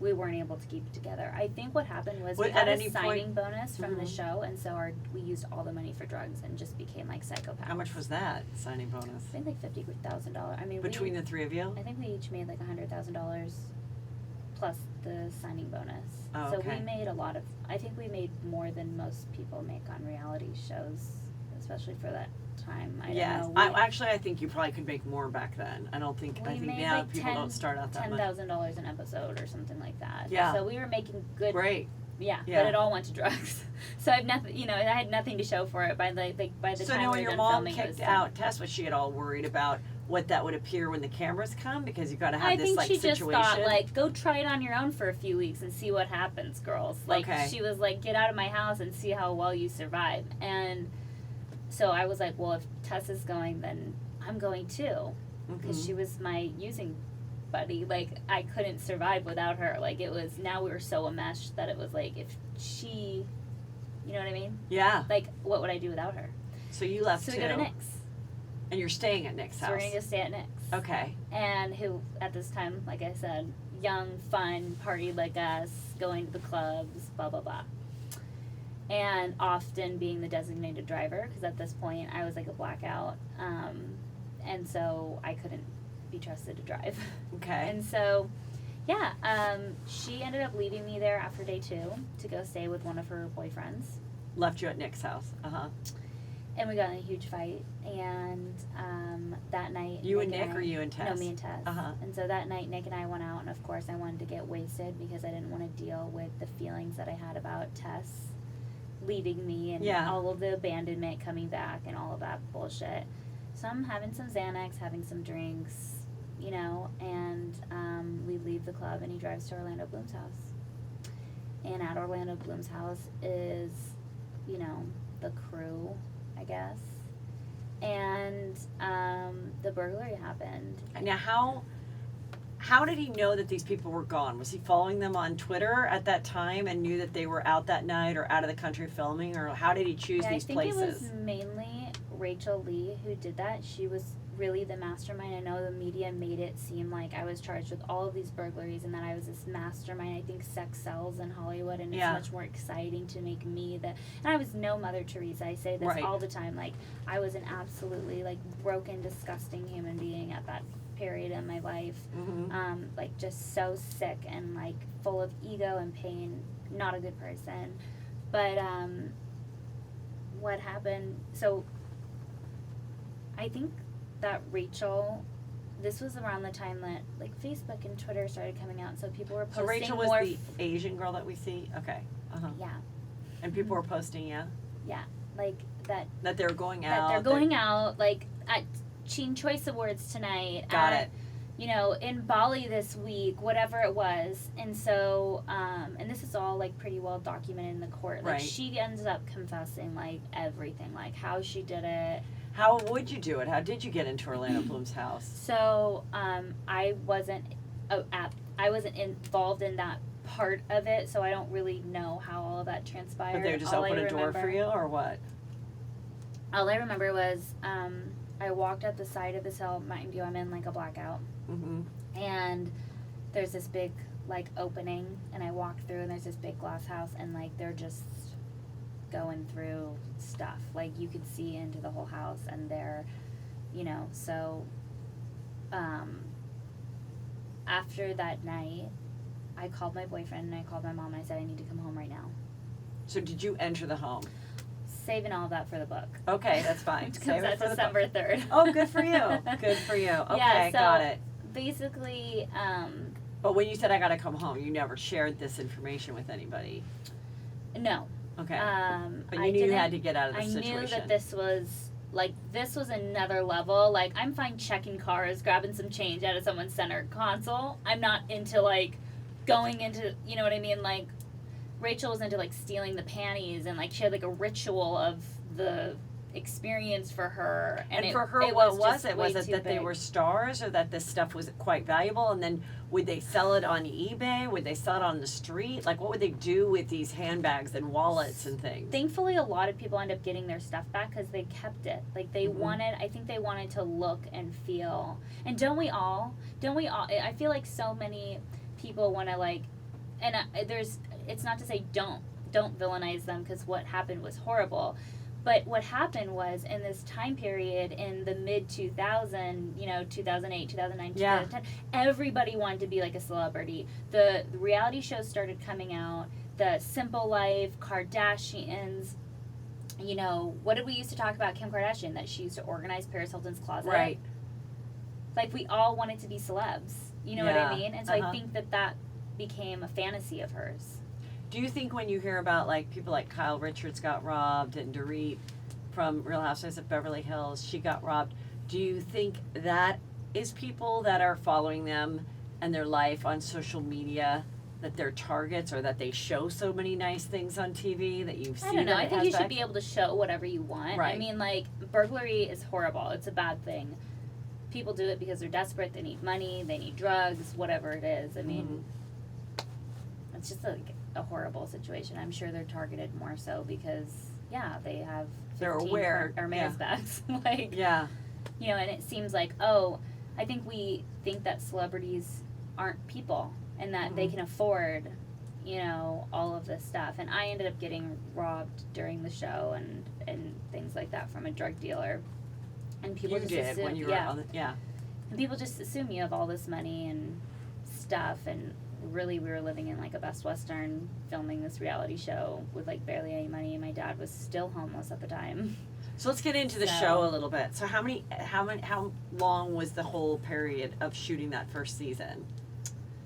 we weren't able to keep it together. I think what happened was we At had a any signing point- bonus from the Mhm. show, and so we used all the money for drugs and just became like psychopaths. How much was that signing bonus? I think like $50,000. I mean, Between the three of you? I think we each made like $100,000 plus the signing bonus. Oh, So okay. we made a lot of. I think we made more than most people make on reality shows, especially for that time. I Yes. don't know. I think you probably could make more back then. I We think made now like people don't start out that much. $10,000 an episode or something like that. Yeah. So we were making good. Great. Yeah, Yeah. but it all went to drugs. So I've nothing. I had nothing to show for it by by the So time now we when were your done mom filming, it was kicked done. out Tess, was she at all worried about what that would appear when the cameras come? Because you've got to have I this think like she situation. just thought like, go try it on your own for a few weeks and see what happens, girls. Like Okay. she was like, get out of my house and see how well you survive. And so I was like, well, if Tess is going, then I'm going too, because Mhm. she was my using buddy. Like I couldn't survive without her. Like it was, now we were so enmeshed that it was like, if she, you know what I mean? Yeah. Like what would I do without her? So you left So too. we go to Nick's. And you're staying at Nick's So house. we're gonna go stay at Nick's. Okay. And who at this time, like I said, young, fun, partied like us, going to the clubs, blah blah blah. And often being the designated driver, because at this point I was like a blackout, and so I couldn't be trusted to drive. Okay. And so, yeah, she ended up leaving me there after day 2 to go stay with one of her boyfriends. Left you at Nick's house. And we got in a huge fight, and that night... You and Nick I- or you and Tess? No, me and Tess. Uh-huh. And so that night, Nick and I went out, and of course I wanted to get wasted because I didn't want to deal with the feelings that I had about Tess leaving me and Yeah. all of the abandonment coming back and all of that bullshit. So I'm having some Xanax, having some drinks, and we leave the club, and he drives to Orlando Bloom's house. And at Orlando Bloom's house is, the crew, I guess. And the burglary happened. Now, how did he know that these people were gone? Was he following them on Twitter at that time and knew that they were out that night or out of the country filming, or how did he choose Yeah, these I think places? it was mainly Rachel Lee who did that. She was really the mastermind. I know the media made it seem like I was charged with all of these burglaries and that I was this mastermind. I think sex sells in Hollywood, and it's Yeah. much more exciting to make me the. And I was no Mother Teresa. I say this Right. all the time. Like I was an absolutely like broken, disgusting human being at that period in my life. Mm-hmm. Like just so sick and like full of ego and pain. Not a good person. But what happened? So I think that Rachel, this was around the time that like Facebook and Twitter started coming out, so people were posting So Rachel was more. the Asian girl that we see? Okay. Uh-huh. Yeah, And people were posting, yeah? like that. That they were going That out. they're going out like at Teen Choice Awards tonight. Got at, it. in Bali this week, whatever it was. And so, and this is all like pretty well documented in the court. Like Right. she ends up confessing like everything, like how she did it. How would you do it? How did you get into Orlando Bloom's house? So, I wasn't involved in that part of it, so I don't really know how all of that transpired. But they just All open I a door for remember- you, or what? All I remember was I walked up the side of this hill. Mind you, I'm in like a blackout, Mm-hmm. and there's this big like opening, and I walk through, and there's this big glass house, and like they're just going through stuff. Like you could see into the whole house, and they're, so. After that night, I called my boyfriend and I called my mom and I said I need to come home right now. So did you enter the home? Saving all of that for the book. Okay, that's fine. Which Save comes it out for the December 3rd. Oh, good for you. Good for you. Okay, Yeah, so got it. Basically, But when you said I gotta come home, you never shared this information with anybody. no. Okay. But I you knew you didn't- had to get out of the I situation. knew that this was another level. Like, I'm fine checking cars, grabbing some change out of someone's center console. I'm not into, like, going into, you know what I mean? Like, Rachel was into, like, stealing the panties, and, like, she had, like, a ritual of the experience for her. And for her, it what was just it? way Was it too that they big. were stars, or that this stuff was quite valuable? And then would they sell it on eBay? Would they sell it on the street? Like, what would they do with these handbags and wallets and things? Thankfully, a lot of people end up getting their stuff back because they kept it. Like, they Mhm. I think they wanted to look and feel. And don't we all? I feel like so many people want to, like, and it's not to say don't villainize them, because what happened was horrible. But what happened was, in this time period in the mid 2000, 2008, 2009, Yeah. 2010, everybody wanted to be like a celebrity. The reality shows started coming out. The Simple Life, Kardashians. What did we used to talk about Kim Kardashian? That she used to organize Paris Hilton's closet. Right. Like, we all wanted to be celebs. You know what Yeah. I mean? And so Uh-huh. I think that became a fantasy of hers. Do you think when you hear about, like, people like Kyle Richards got robbed, and Dorit from Real Housewives of Beverly Hills, she got robbed, do you think that is people that are following them and their life on social media, that they're targets, or that they show so many nice things on TV that you've seen? I don't know. that I it think has you should back? be able to show whatever you want. Right. I mean, like, burglary is horrible. It's a bad thing. People do it because they're desperate. They need money. They need drugs. Whatever it is. I mean, it's just like a horrible situation. I'm sure they're targeted more so because, they have 15 They're aware, Hermes bags. Like, Yeah. and it seems like, I think we think that celebrities aren't people and that they Mhm. can afford, all of this stuff. And I ended up getting robbed during the show and things like that from a drug dealer. And people You just did assume, when you were on the, yeah. and people just assume you have all this money and stuff, and really we were living in like a Best Western filming this reality show with like barely any money, and my dad was still homeless at the time. So let's get into the So- show a little bit. So how long was the whole period of shooting that first season?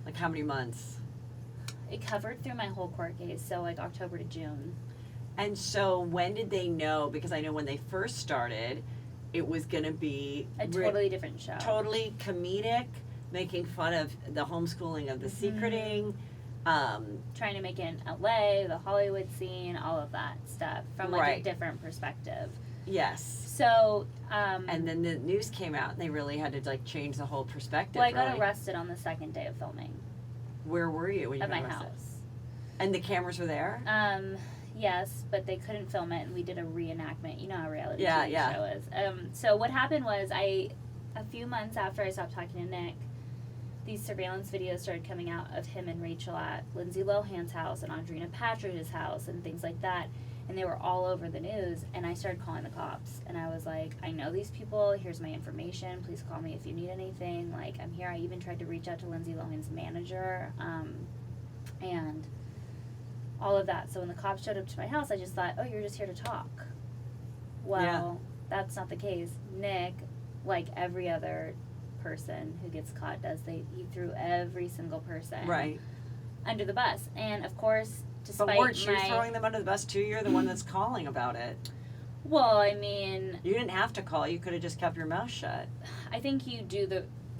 Like, how many months? It covered through my whole court case, so like October to June. And so when did they know? Because I know when they first started, it was going to be A totally different show. totally comedic, making fun of the homeschooling of the secreting. Trying to make it in LA, the Hollywood scene, all of that stuff from like a Right. different perspective. Yes. So, And then the news came out, and they really had to like change the whole perspective. well, I got really. arrested on the second day of filming Where were you when you at got my arrested? house. And the cameras were there? Yes, but they couldn't film it, and we did a reenactment. You know how reality Yeah, TV yeah. show is. So what happened was, a few months after I stopped talking to Nick, these surveillance videos started coming out of him and Rachel at Lindsay Lohan's house and Audrina Patridge's house and things like that. And they were all over the news, and I started calling the cops. And I was like, I know these people, here's my information, please call me if you need anything. Like, I'm here. I even tried to reach out to Lindsay Lohan's manager, and all of that. So when the cops showed up to my house, I just thought, oh, you're just here to talk. Well, Yeah. that's not the case. Nick, like every other person who gets caught he threw every single person Right. under the bus. And of course, despite But weren't you my, throwing them under the bus too? You're the one that's calling about it. well, I mean, You didn't have to call. You could have just kept your mouth shut. I think you do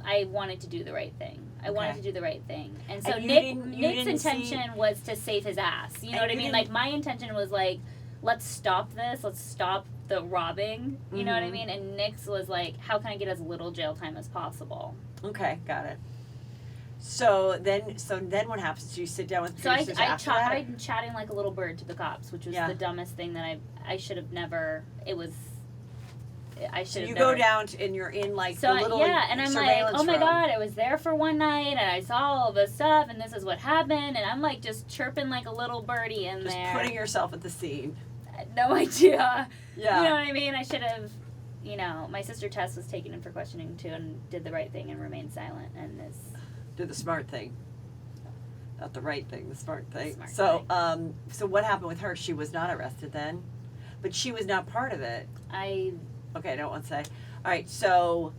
I wanted to do the right thing. And so And you Nick's didn't intention was to save his ass. You know what I mean? Like, my intention was like, let's stop this. Let's stop the robbing. You know what I mean? And Nick's was like, how can I get as little jail time as possible? Okay, got it. So then what happens? Do you sit down with producers after that? I'm chatting like a little bird to the cops, which was the dumbest thing that I should have never. It was. I should. So have you never, go down and you're in like so the little and I'm like, surveillance oh my room. God, I was there for one night and I saw all this stuff and this is what happened, and I'm like just chirping like a little birdie in Just there. putting yourself at the scene. No idea. Yeah. You know what I mean? I should have. My sister Tess was taken in for questioning too and did the right thing and remained silent and this. Did the smart thing. Not the right thing, the smart thing. Smart thing. So what happened with her? She was not arrested then, but she was not part of it. Okay, I don't want to say. All right, so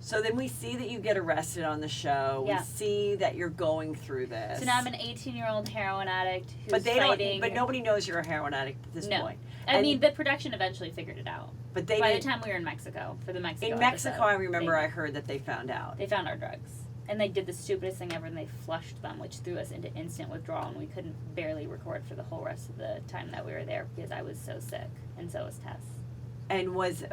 then we see that you get arrested on the show. Yeah. We see that you're going through this. So now I'm an 18-year-old heroin addict who's but they fighting. But nobody knows you're a heroin addict at this point. I mean, the production eventually figured it out. But they by the time we were in Mexico for the Mexico. In Mexico, episode, I remember I heard that they found out. They found our drugs. And they did the stupidest thing ever, and they flushed them, which threw us into instant withdrawal, and we couldn't barely record for the whole rest of the time that we were there because I was so sick, and so was Tess. And was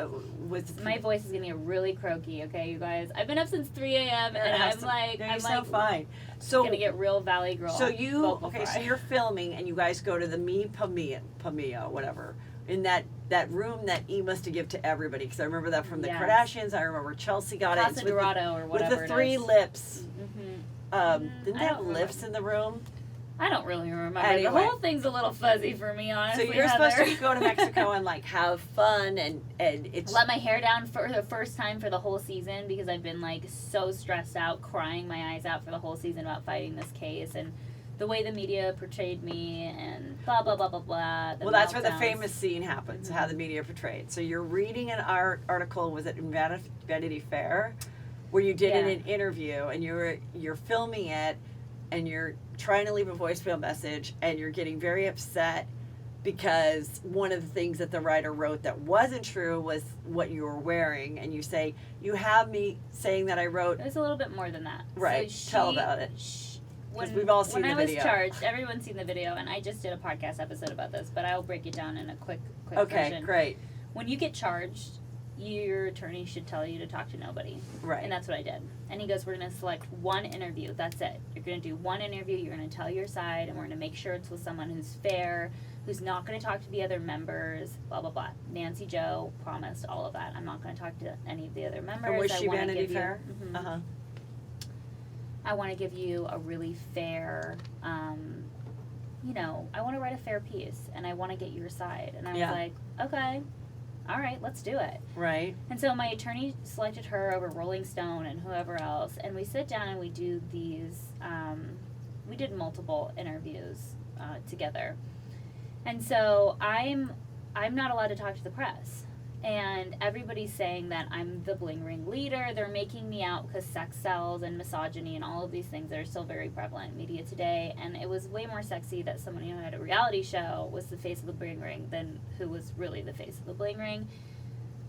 my voice is getting really croaky, okay, you guys? I've been up since 3 a.m. and I'm so fine. So gonna get real Valley Girl. So so you're filming, and you guys go to the Pamia, whatever, in that room that E must have given to everybody, because I remember that from the Kardashians. I remember Chelsea got it. Casa Dorado or whatever. With the 3 lips. Mm-hmm. Didn't they have lifts in the room? I don't really remember. Anyway. The whole thing's a little fuzzy for me, honestly. So you're supposed to go to Mexico and like have fun and it's let my hair down for the first time for the whole season because I've been like so stressed out, crying my eyes out for the whole season about fighting this case and the way the media portrayed me and blah blah blah blah blah. Well, that's where the famous scene happens. How the media portrayed. So you're reading an article. Was it in Vanity Fair, where you did an interview and you're filming it. And you're trying to leave a voicemail message, and you're getting very upset because one of the things that the writer wrote that wasn't true was what you were wearing. And you say, you have me saying that I wrote... It was a little bit more than that. Right. So tell about it. Because we've all seen the video. When I was charged, everyone's seen the video, and I just did a podcast episode about this, but I'll break it down in a quick version. Okay, great. When you get charged, your attorney should tell you to talk to nobody. Right. And that's what I did. And he goes, we're going to select one interview. That's it. You're going to do one interview. You're going to tell your side, and we're going to make sure it's with someone who's fair, who's not going to talk to the other members, blah, blah, blah. Nancy Jo promised all of that. I'm not going to talk to any of the other members. And was she Vanity Fair? Mm-hmm. Uh-huh. I want to give you a really fair, I want to write a fair piece, and I want to get your side. And I was like, okay. All right, let's do it. Right. And so my attorney selected her over Rolling Stone and whoever else, and we sit down and we do these, we did multiple interviews together. And so I'm not allowed to talk to the press. And everybody's saying that I'm the Bling Ring leader. They're making me out because sex sells and misogyny and all of these things that are still very prevalent in media today. And it was way more sexy that someone who had a reality show was the face of the Bling Ring than who was really the face of the Bling Ring.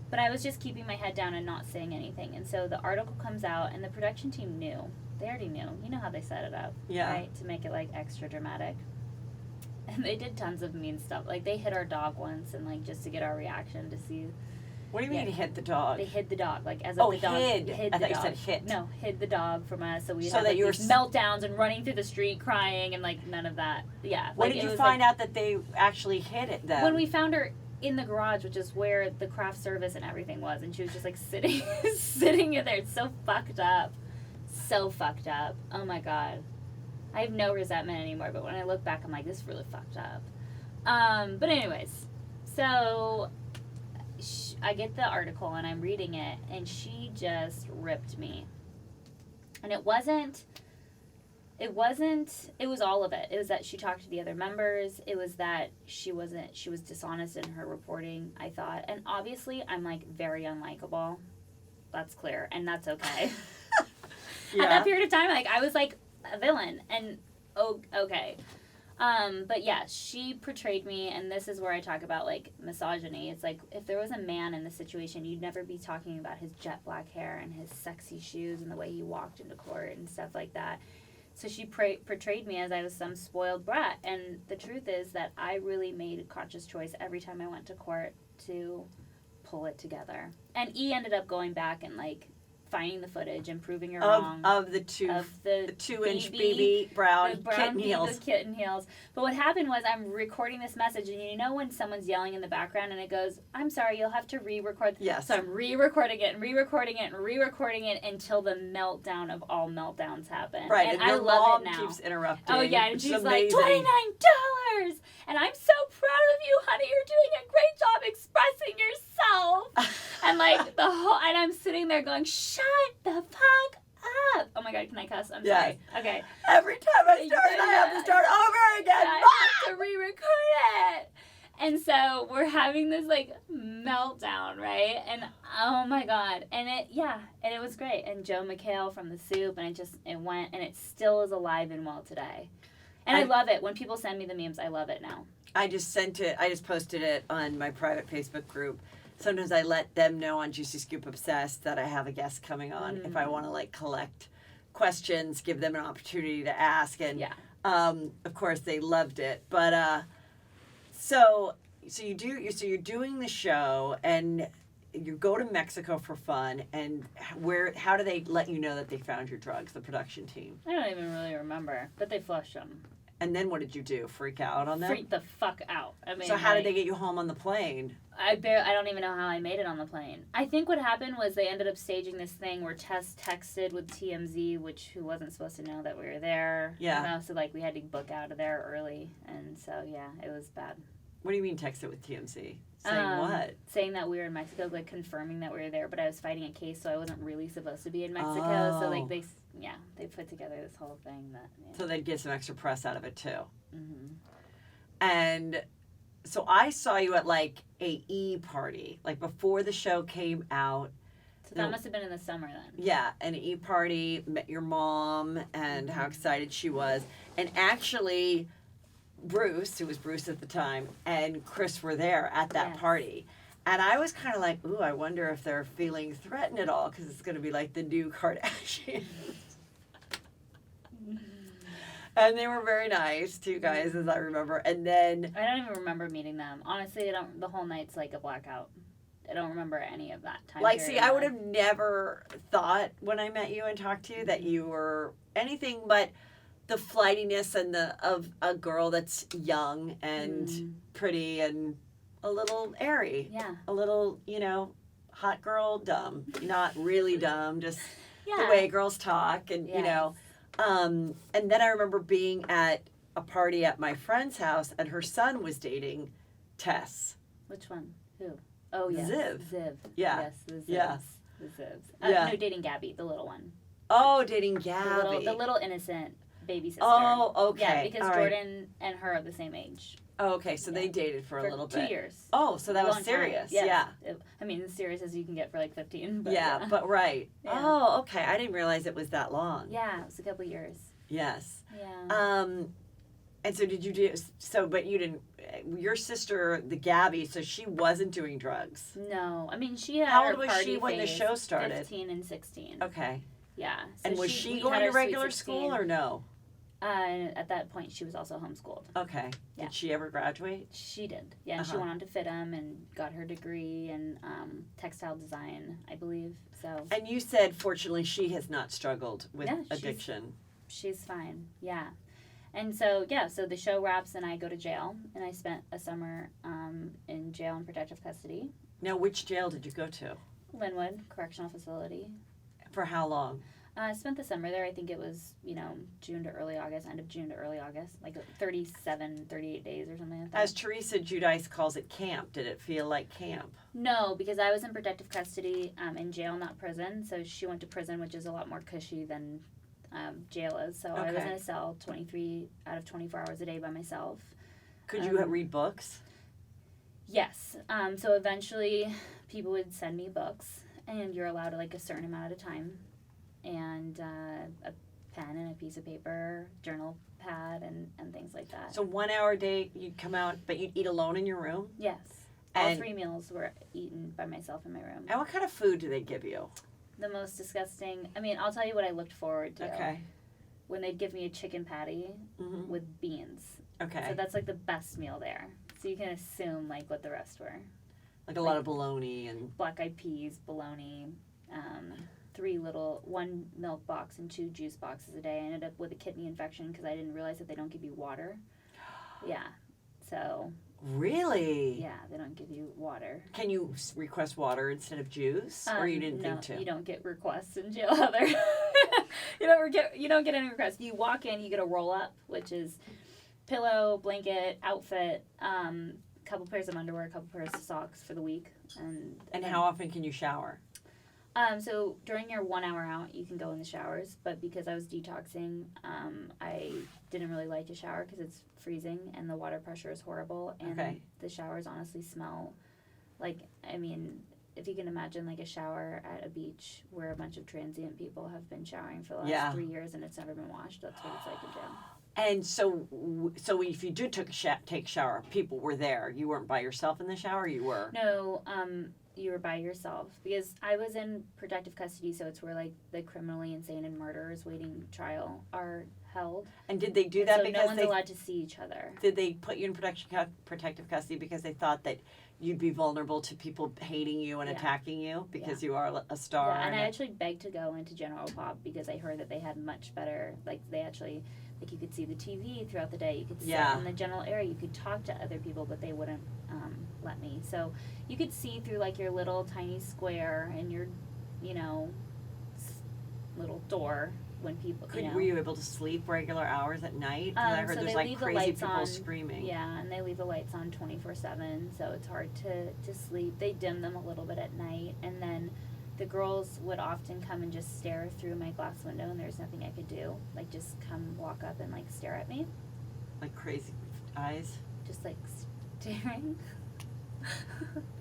But I was just keeping my head down and not saying anything. And so the article comes out, and the production team knew. They already knew. You know how they set it up, right? To make it, like, extra dramatic. And they did tons of mean stuff. Like, they hit our dog once, and, like, just to get our reaction to see. What do you mean hit the dog? They hid the dog, like, as if the dog hid the I thought dog. you said hit. No, hid the dog from us, so we so had, that like, you were these meltdowns and running through the street crying and, like, none of that. Yeah. When like, did you find out that they actually hid it, then? When we found her in the garage, which is where the craft service and everything was, and she was just, like, sitting in there. It's so fucked up. So fucked up. Oh, my God. I have no resentment anymore, but when I look back, I'm like, this is really fucked up. But anyways, so I get the article and I'm reading it, and she just ripped me. And it was all of it. It was that she talked to the other members. It was that she was dishonest in her reporting, I thought. And obviously I'm like very unlikable. That's clear. And that's okay. At that period of time, like I was like a villain. And okay. But yeah, she portrayed me, and this is where I talk about like misogyny. It's like if there was a man in the situation, you'd never be talking about his jet black hair and his sexy shoes and the way he walked into court and stuff like that. So she portrayed me as I was some spoiled brat, and the truth is that I really made a conscious choice every time I went to court to pull it together. And E ended up going back and like finding the footage and proving her wrong. Of the 2-inch BB brown kitten heels. The kitten heels. But what happened was I'm recording this message, and you know when someone's yelling in the background and it goes, I'm sorry, you'll have to re-record. Yes. So I'm re-recording it and re-recording it and re-recording it until the meltdown of all meltdowns happen. Right, and your I love mom it now. keeps interrupting. Oh yeah, and she's like, amazing. $29! And I'm so proud of you, honey. You're doing a great job expressing yourself. And like and I'm sitting there going, shut the fuck up. Oh my God, can I cuss? I'm sorry. Okay. Every time I start, I have to start over again. I have to re-record it. And so we're having this like meltdown, right? And oh my God. And it was great. And Joe McHale from The Soup, and it went, and it still is alive and well today. And I love it. When people send me the memes, I love it now. I just posted it on my private Facebook group. Sometimes I let them know on Juicy Scoop Obsessed that I have a guest coming on if I want to like collect questions, give them an opportunity to ask, and of course they loved it. But so you're doing the show, and you go to Mexico for fun, and how do they let you know that they found your drugs, the production team? I don't even really remember, but they flushed them. And then what did you do? Freak out on them? Freak the fuck out. I mean, so how did they get you home on the plane? I don't even know how I made it on the plane. I think what happened was they ended up staging this thing where Tess texted with TMZ, who wasn't supposed to know that we were there. Yeah. You know, so like we had to book out of there early, and so yeah, it was bad. What do you mean texted with TMZ? Saying what? Saying that we were in Mexico, like confirming that we were there, but I was fighting a case, so I wasn't really supposed to be in Mexico. So like they put together this whole thing that. Yeah. So they'd get some extra press out of it too. Mm-hmm. And so I saw you at like a E party, like before the show came out. So that must have been in the summer then. Yeah, an E party, met your mom and how excited she was. And actually, Bruce, who was Bruce at the time, and Chris were there at that party. And I was kind of like, ooh, I wonder if they're feeling threatened at all, because it's going to be like the new Kardashians. And they were very nice, two guys, as I remember. And then I don't even remember meeting them. Honestly, the whole night's like a blackout. I don't remember any of that time. Like, see, I would have never thought when I met you and talked to you that you were anything but the flightiness and of a girl that's young and pretty and a little airy. Yeah. A little, hot girl dumb. Not really dumb, just the way girls talk and, and then I remember being at a party at my friend's house, and her son was dating Tess. Which one? Who? Oh, yes. Ziv. Yeah. Yes, the Zivs. Yeah. The Zivs. No, dating Gabby, the little one. Oh, dating Gabby. The little innocent baby sister. Oh, okay. Yeah, because all Jordan and her are the same age. Oh, okay, so they dated for a little bit. 2 years. Oh, so that was serious. Yes. Yeah. I mean, as serious as you can get for like 15. But yeah, but right. Yeah. Oh, okay. I didn't realize it was that long. Yeah, it was a couple years. Yes. Yeah. And so did you do, but you didn't, your sister, the Gabby, so she wasn't doing drugs. No. I mean, she had How her old was party she when the phase, show started? 15 and 16. Okay. Yeah. So and was she we going had to our Sweet regular 16. school or no? At that point, she was also homeschooled. Okay. Yeah. Did she ever graduate? She did. Yeah, and she went on to FITM and got her degree in textile design, I believe. So. And you said, fortunately, she has not struggled with addiction. She's fine. Yeah. And so, so the show wraps and I go to jail, and I spent a summer in jail in protective custody. Now, which jail did you go to? Linwood Correctional Facility. For how long? I spent the summer there. I think it was, June to early August, end of June to early August, like 38 days or something like that. As Teresa Giudice calls it, camp. Did it feel like camp? No, because I was in protective custody in jail, not prison. So she went to prison, which is a lot more cushy than jail is. So I was in a cell 23 out of 24 hours a day by myself. Could you read books? Yes. So eventually people would send me books, and you're allowed like a certain amount at a time. And pen and a piece of paper, journal pad, and things like that. So 1 hour a day, you'd come out, but you'd eat alone in your room? Yes. All And- 3 meals were eaten by myself in my room. And what kind of food do they give you? The most disgusting, I mean, I'll tell you what I looked forward to. Okay. When they'd give me a chicken patty Mm-hmm. with beans. Okay. So that's like the best meal there. So you can assume like what the rest were. Like a lot of bologna and... Black-eyed peas, bologna, 1 milk box and 2 juice boxes a day. I ended up with a kidney infection because I didn't realize that they don't give you water. Yeah. So, Really? yeah, they don't give you water. Can you request water instead of juice? Or you didn't no, think to? you don't get requests in jail, Heather. you don't get any requests. You walk in, you get a roll-up, which is pillow, blanket, outfit, couple pairs of underwear, a couple pairs of socks for the week. And And how often can you shower? So during your 1 hour out, you can go in the showers, but because I was detoxing, I didn't really like to shower because it's freezing and the water pressure is horrible, and Okay. the showers honestly smell like, I mean, if you can imagine like a shower at a beach where a bunch of transient people have been showering for the last Yeah. 3 years and it's never been washed, that's what it's like in jail. And so if you did take a shower, people were there. You weren't by yourself in the shower? You were? No, you were by yourself because I was in protective custody, so it's where like the criminally insane and murderers waiting trial are held. And did they do that so because no one's allowed to see each other. did they put you in protective custody because they thought that you'd be vulnerable to people hating you and Yeah. attacking you because you are a star? Yeah, and I actually begged to go into General Pop because I heard that they had much better, like they actually, like you could see the TV throughout the day, you could sit Yeah. in the general area, you could talk to other people, but they wouldn't let me. So you could see through like your little tiny square and your, little door when people, Were you able to sleep regular hours at night? 'Cause I heard so there's they like leave the crazy lights people on. screaming. Yeah, and they leave the lights on 24/7, so it's hard to sleep. They dim them a little bit at night, and then the girls would often come and just stare through my glass window, and there's nothing I could do. Like, just come walk up and, like, stare at me. Like crazy eyes. Just, like, staring.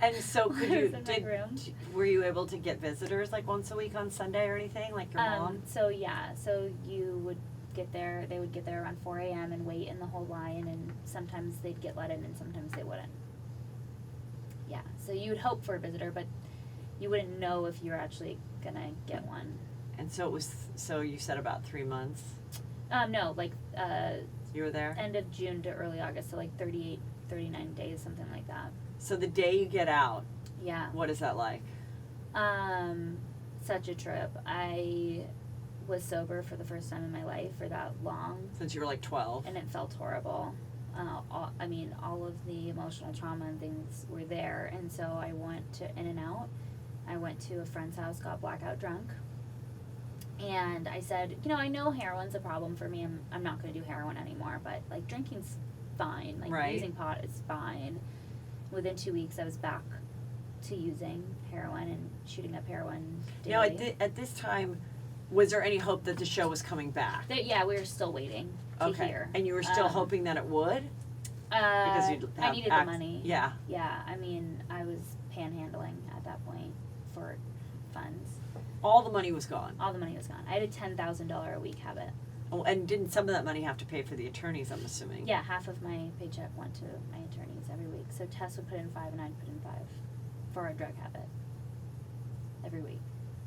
And so While could I you, was in my room. were you able to get visitors like once a week on Sunday or anything, like your mom? So you would get there, they would get there around 4 a.m. and wait in the whole line, and sometimes they'd get let in and sometimes they wouldn't. Yeah, so you would hope for a visitor, but you wouldn't know if you were actually gonna get one. And so you said about 3 months No, like, you were there? end of June to early August, so like 38, 39 days, something like that. So the day you get out, Yeah. what is that like? Such a trip. I was sober for the first time in my life for that long, Since you were like 12. and it felt horrible. All of the emotional trauma and things were there, and so I went to In-N-Out. I went to a friend's house, got blackout drunk, and I said, I know heroin's a problem for me. I'm not going to do heroin anymore, but like drinking's fine. Like Right. using pot is fine. Within 2 weeks, I was back to using heroin and shooting up heroin Now, daily. at this time, was there any hope that the show was coming back? Yeah, we were still waiting to hear. And you were still hoping that it would? Because you'd I have needed the money. Yeah. Yeah, I mean, I was panhandling at that point for funds. All the money was gone. All the money was gone. I had a $10,000 a week habit. Oh, and didn't some of that money have to pay for the attorneys, I'm assuming? Yeah, half of my paycheck went to my attorneys every week. So Tess would put in 5 and I'd put in 5 for a drug habit every week.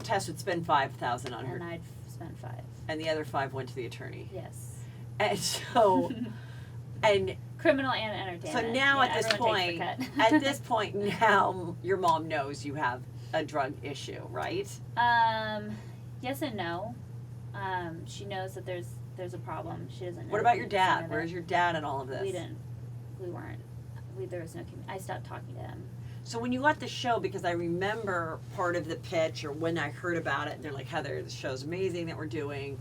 Tess would spend $5,000 on And her, I'd spend 5. and the other 5 went to the attorney. Yes. And so, and Criminal and entertainment. so now Yeah, at this everyone point, takes the cut. at this point now, your mom knows you have a drug issue, right? Yes and no. She knows that there's a problem. She doesn't know. What about the your extent dad? of Where's it. your dad in all of this? There was no I stopped talking to him. So when you got the show, because I remember part of the pitch, or when I heard about it, and they're like, Heather, the show's amazing that we're doing.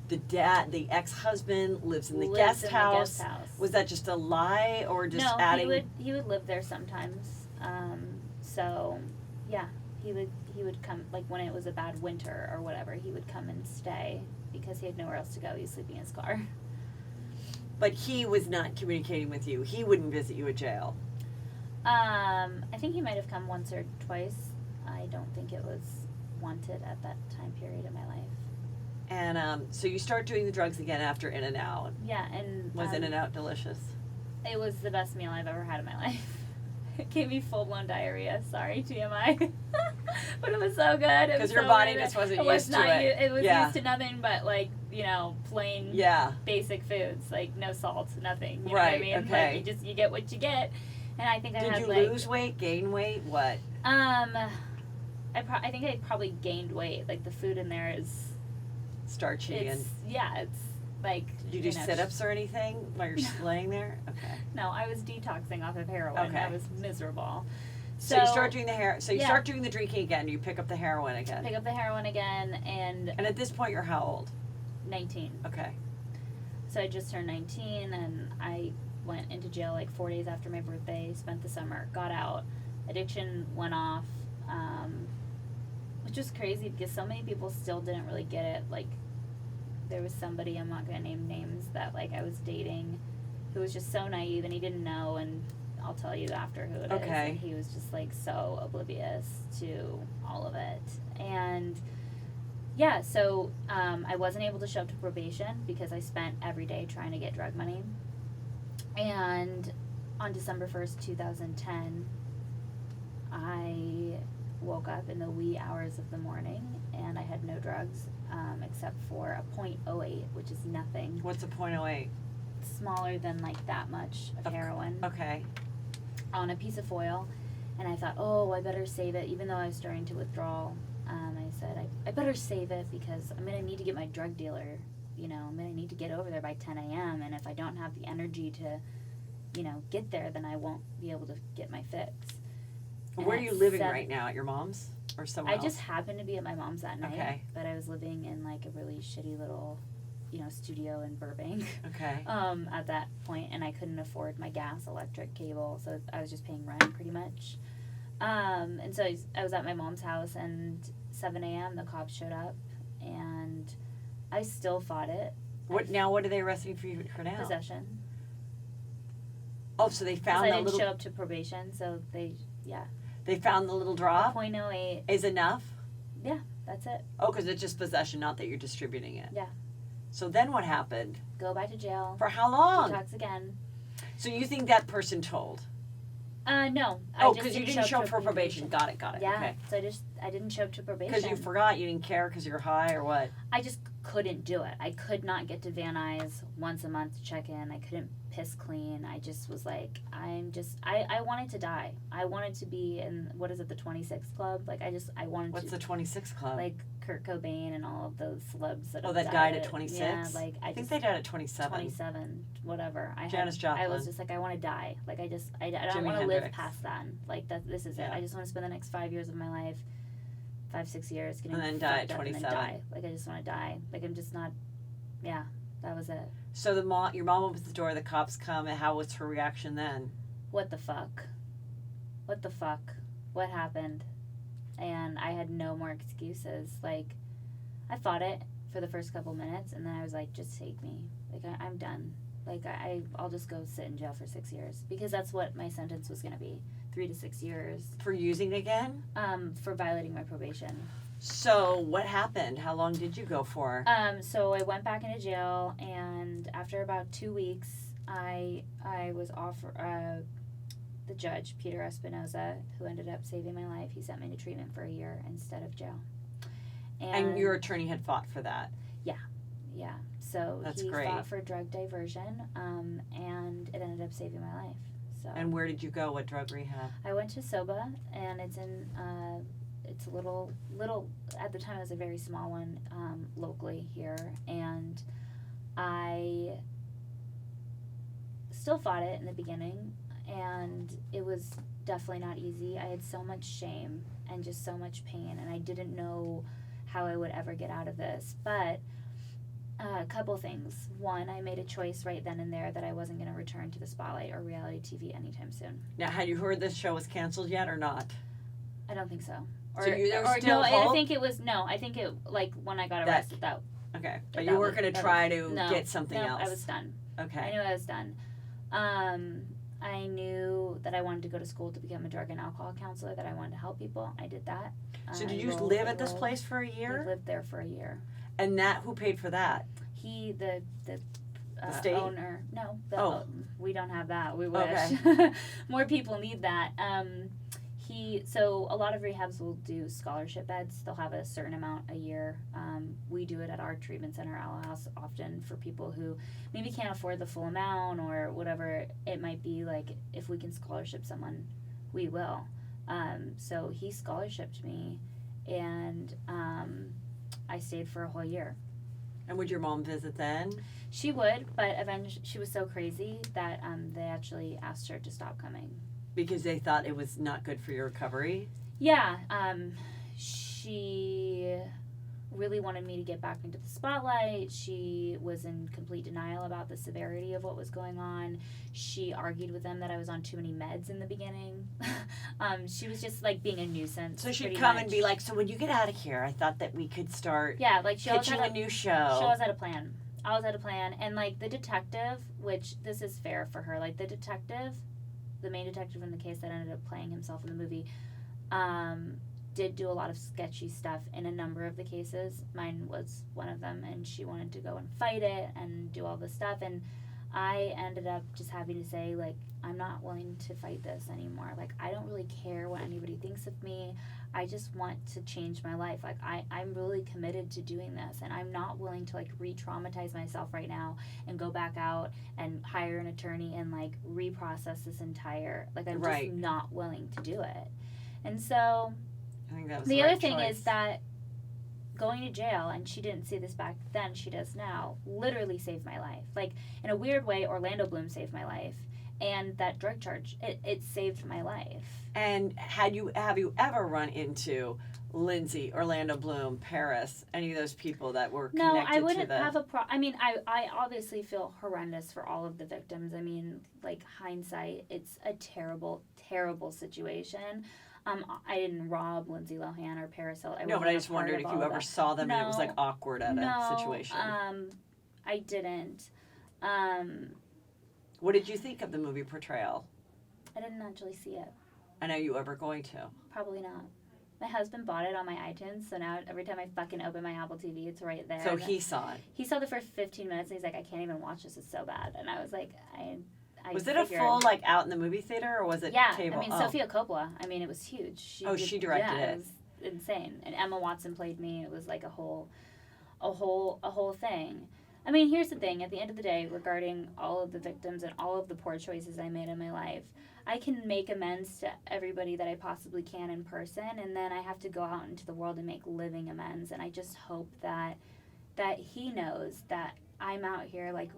The ex-husband lives in the Lives guest in the house. guest house. Was that just a lie, or just No, adding? he would live there sometimes. So yeah, he would come, like when it was a bad winter or whatever, he would come and stay because he had nowhere else to go. He was sleeping in his car. But he was not communicating with you. He wouldn't visit you at jail. I think he might have come once or twice. I don't think it was wanted at that time period of my life. And so you start doing the drugs again after In-N-Out. Yeah, and Was In-N-Out delicious? it was the best meal I've ever had in my life. It gave me full-blown diarrhea. Sorry, TMI. But it was so good. Because your body just wasn't used to it. It was Yeah. used to nothing but, like, you know, plain Yeah. basic foods. Like, no salt, nothing. You know Right, what I mean? okay. Like, you get what you get. And I think I Did had, you like... lose weight, gain weight, what? I think I probably gained weight. Like, the food in there is... Starchy and... Yeah, it's, like... Did you do sit-ups or anything while you're laying there? Okay. No, I was detoxing off of heroin. Okay. I was miserable. So you start doing you yeah. start doing the drinking again. You pick up the heroin again. Pick up the heroin again, and at this point, you're how old? 19. Okay. So I just turned 19, and I went into jail like 4 days after my birthday. Spent the summer, got out. Addiction went off, which was crazy because so many people still didn't really get it. Like, there was somebody, I'm not gonna name names, that like I was dating, who was just so naive, and he didn't know, and I'll tell you after who it is. Okay. And he was just like so oblivious to all of it. And yeah, so I wasn't able to show up to probation because I spent every day trying to get drug money. And on December 1st, 2010, I woke up in the wee hours of the morning and I had no drugs except for a .08, which is nothing. What's a .08? Smaller than like that much of heroin. Okay. On a piece of foil, and I thought, oh, I better save it. Even though I was starting to withdraw, I said, I better save it because I'm going to need to get my drug dealer, you know, I'm going to need to get over there by 10 a.m. And if I don't have the energy to, you know, get there, then I won't be able to get my fix. And Where are you living right now? At your mom's or somewhere else? I just happened to be at my mom's that night. Okay. But I was living in like a really shitty little, you know, studio in Burbank. Okay. At that point, and I couldn't afford my gas, electric, cable, so I was just paying rent pretty much. And so I was at my mom's house, and 7 a.m. the cops showed up, and I still fought it. What are they arresting you for now? Possession. Oh, so they found I that didn't little. show up to probation, so They found the little drop. .08. Is enough? Yeah, that's it. Oh, because it's just possession, not that you're distributing it. Yeah. So then what happened? Go back to jail. For how long? Detox again. So you think that person told? No. Oh, because you didn't show up for probation. Got it. Yeah. Okay. So I didn't show up to probation. Because you forgot, you didn't care because you're high or what? I just couldn't do it. I could not get to Van Nuys once a month to check in. I couldn't piss clean. I just was like, I wanted to die. I wanted to be in, what is it, the 26 Club? Like, I wanted What's to. the 26 Club? Like Kurt Cobain and all of those celebs that that died at 26? Yeah, like, I think they died at 27. 27, whatever. Janis Joplin. I was just like, I want to die. Like, I don't Jimi want to live Hendrix. past that. Like, this is Yeah. it. I just want to spend the next 5 years of my life, 5-6 years, getting And then die at fucked up 27. And then die. Like, I just want to die. Like, I'm just not, yeah, that was it. So your mom opens the door, the cops come, and how was her reaction then? What the fuck? What the fuck? What happened? And I had no more excuses. Like, I fought it for the first couple minutes, and then I was like, just take me. Like, I'm done. Like, I'll just go sit in jail for 6 years. Because that's what my sentence was going to be. 3 to 6 years. For using again? For violating my probation. So what happened? How long did you go for? So I went back into jail, and after about 2 weeks, I was offered, the judge, Peter Espinoza, who ended up saving my life, he sent me to treatment for a year instead of jail. And your attorney had fought for that? Yeah. So That's he great. fought for drug diversion, and it ended up saving my life. So And where did you go? What drug rehab? I went to SOBA, and it's in, it's a little, at the time it was a very small one, locally here, and I still fought it in the beginning, and it was definitely not easy. I had so much shame and just so much pain, and I didn't know how I would ever get out of this, but a couple things. One, I made a choice right then and there that I wasn't going to return to the spotlight or reality TV anytime soon. Now, had you heard this show was canceled yet or not? I don't think so. So there was still no, hope? I think it was, no, I think it, like, when I got arrested, that Okay, but that you weren't was- going to that try was- to no, get something no, else? I was done. I Okay. knew I was done. I knew that I wanted to go to school to become a drug and alcohol counselor, that I wanted to help people. I did that. So did you live at this place for a We year? lived there for a year. And who paid for that? He, the state? owner. No, we don't have that. We wish. Okay. More people need that. So a lot of rehabs will do scholarship beds. They'll have a certain amount a year. We do it at our treatment center, Owl House, often for people who maybe can't afford the full amount or whatever it might be. Like, if we can scholarship someone, we will. So he scholarshiped me, and I stayed for a whole year. And would your mom visit then? She would, but eventually she was so crazy that they actually asked her to stop coming. Because they thought it was not good for your recovery? Yeah, she really wanted me to get back into the spotlight. She was in complete denial about the severity of what was going on. She argued with them that I was on too many meds in the beginning. She was just like being a nuisance. So she'd come and be like, so when you get out of here, I thought that we could start pitching a new show. She always had a plan. I always had a plan. And like the detective, which this is fair for her, like the main detective in the case that ended up playing himself in the movie, did do a lot of sketchy stuff in a number of the cases. Mine was one of them, and she wanted to go and fight it and do all this stuff, and I ended up just having to say, like, I'm not willing to fight this anymore. Like, I don't really care what anybody thinks of me. I just want to change my life. Like, I'm really committed to doing this, and I'm not willing to, like, re-traumatize myself right now and go back out and hire an attorney and, like, reprocess this entire, like, I'm just not willing to do it. And so I think that was the right other thing choice. is that going to jail, and she didn't see this back then, she does now, literally saved my life. Like, in a weird way, Orlando Bloom saved my life. And that drug charge, it saved my life. And have you ever run into Lindsay, Orlando Bloom, Paris, any of those people that were connected to the... No, I wouldn't have a problem. I mean, I obviously feel horrendous for all of the victims. I mean, like, hindsight, it's a terrible, terrible situation. I didn't rob Lindsay Lohan or Paris Hilton. No, but I just wondered if you ever saw them and it was, like, awkward at a situation. I didn't. What did you think of the movie portrayal? I didn't actually see it. And are you ever going to? Probably not. My husband bought it on my iTunes, so now every time I fucking open my Apple TV, it's right there. So he saw it? He saw the first 15 minutes, and he's like, I can't even watch this, it's so bad. And I was like, I was it a full, like, out in the movie theater, or was it table? I mean, Sofia Coppola, I mean, it was huge. She directed it? Yeah, it was insane. And Emma Watson played me, it was like a whole thing. I mean, here's the thing. At the end of the day, regarding all of the victims and all of the poor choices I made in my life, I can make amends to everybody that I possibly can in person, and then I have to go out into the world and make living amends. And I just hope that he knows that I'm out here, like,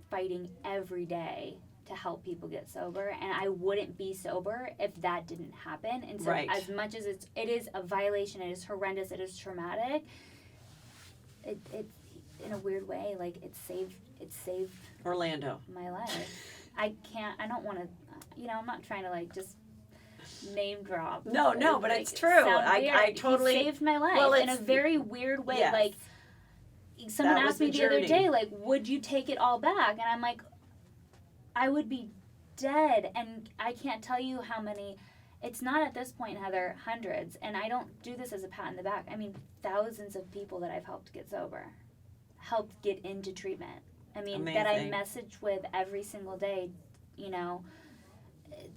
fighting every day to help people get sober, and I wouldn't be sober if that didn't happen. And so as much as it is a violation, it is horrendous, it is traumatic, it in a weird way, like, it saved Orlando. my life. I don't want to, I'm not trying to, like, just name drop. No, but like, it's true. I totally... He saved my life in a very weird way. Yes. Like, someone asked me the other day, like, would you take it all back? And I'm like, I would be dead, and I can't tell you how many... It's not at this point, Heather, hundreds, and I don't do this as a pat in the back. I mean, thousands of people that I've helped get sober, helped get into treatment. I mean, Amazing. that I message with every single day,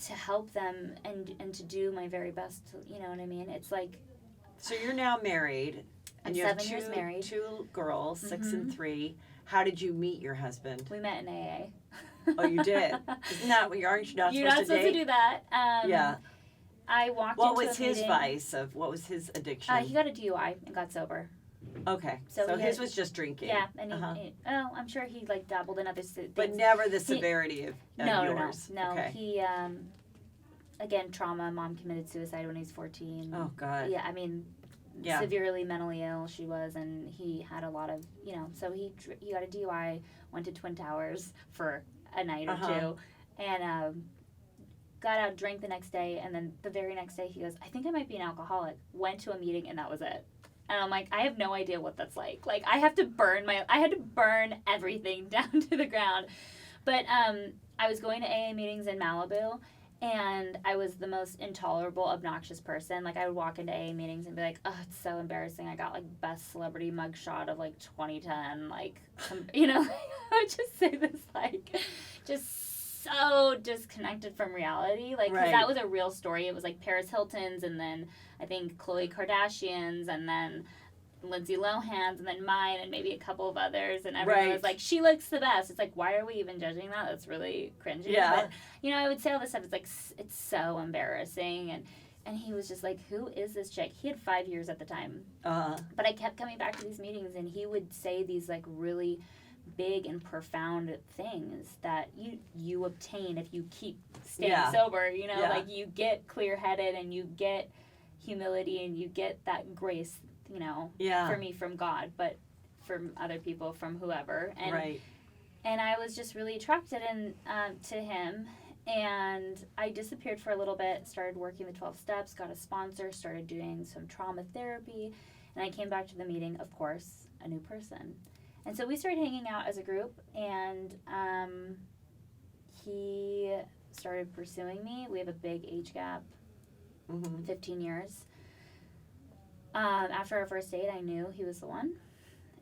to help them and to do my very best, you know what I mean? It's like... So you're now married, and you have 7 years married. 2 girls, 6 and 3. How did you meet your husband? We met in AA. Oh, you did? Isn't that what you're not supposed to You're not supposed to do that. Yeah. I walked What into was a his meeting. vice of, what was his addiction? He got a DUI and got sober. Okay. So his was just drinking. Yeah, and I'm sure he, like, dabbled in other things. But never the severity of yours. No. Okay. He, again, trauma. Mom committed suicide when he was 14. Oh, God. Yeah, I mean, severely mentally ill she was, and he had a lot of, so he got a DUI, went to Twin Towers for a night or two, and got out, drank the next day, and then the very next day he goes, I think I might be an alcoholic. Went to a meeting, and that was it. And I'm like, I have no idea what that's like. Like, I had to burn everything down to the ground. But I was going to AA meetings in Malibu, and I was the most intolerable, obnoxious person. Like, I would walk into AA meetings and be like, oh, it's so embarrassing. I got, like, best celebrity mugshot of, like, 2010. Like, you know, I would just say this, like, just so disconnected from reality. Like, 'cause that was a real story. It was, like, Paris Hilton's, and then I think Khloe Kardashian's, and then Lindsay Lohan's, and then mine, and maybe a couple of others, and everyone was like, she looks the best. It's like, why are we even judging that? That's really cringy. Yeah. But, you know, I would say all this stuff. It's like, it's so embarrassing. And he was just like, who is this chick? He had 5 years at the time. But I kept coming back to these meetings, and he would say these, like, really big and profound things that you obtain if you keep staying sober. You know, like, you get clear-headed, and you get humility, and you get that grace, you know, for me from God, but for other people from whoever. And and I was just really attracted to him, and I disappeared for a little bit, started working the 12 steps, got a sponsor, started doing some trauma therapy, and I came back to the meeting, of course, a new person. And so we started hanging out as a group, and he started pursuing me. We have a big age gap, 15 years. After our first date, I knew he was the one,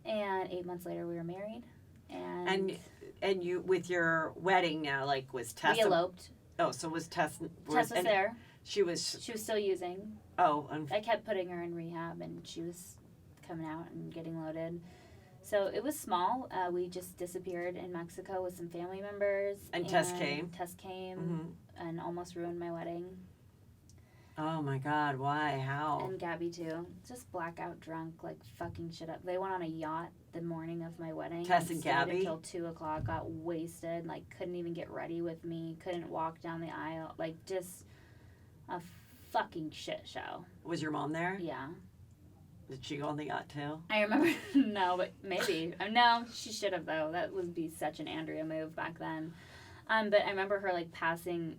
and 8 months later, we were married. And you, with your wedding now, like, was Tess? We eloped. Oh, so was Tess? Tess was there. She was still using. Oh. I kept putting her in rehab, and she was coming out and getting loaded. So it was small. We just disappeared in Mexico with some family members. And Tess came. Tess came and almost ruined my wedding. Oh my God, why? How? And Gabby too. Just blackout drunk, like fucking shit up. They went on a yacht the morning of my wedding. Tess and Gabby? Until 2 o'clock, got wasted, like couldn't even get ready with me, couldn't walk down the aisle. Like, just a fucking shit show. Was your mom there? Yeah. Did she go on the yacht too? I remember, no, but maybe. No, she should have though. That would be such an Andrea move back then. But I remember her like passing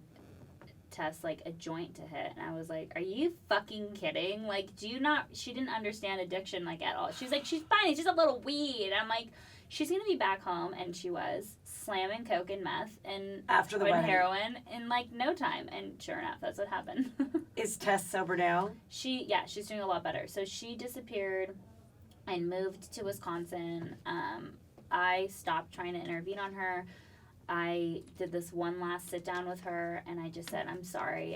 Tess like a joint to hit, and I was like, are you fucking kidding? Like, do you not, she didn't understand addiction like at all. She's like, she's fine, it's just a little weed. I'm like, she's gonna be back home, and she was slamming coke and meth and after the wedding, heroin in like no time, and sure enough, that's what happened. Is Tess sober now? She's doing a lot better. So she disappeared and moved to Wisconsin. I stopped trying to intervene on her. I did this one last sit down with her, and I just said, I'm sorry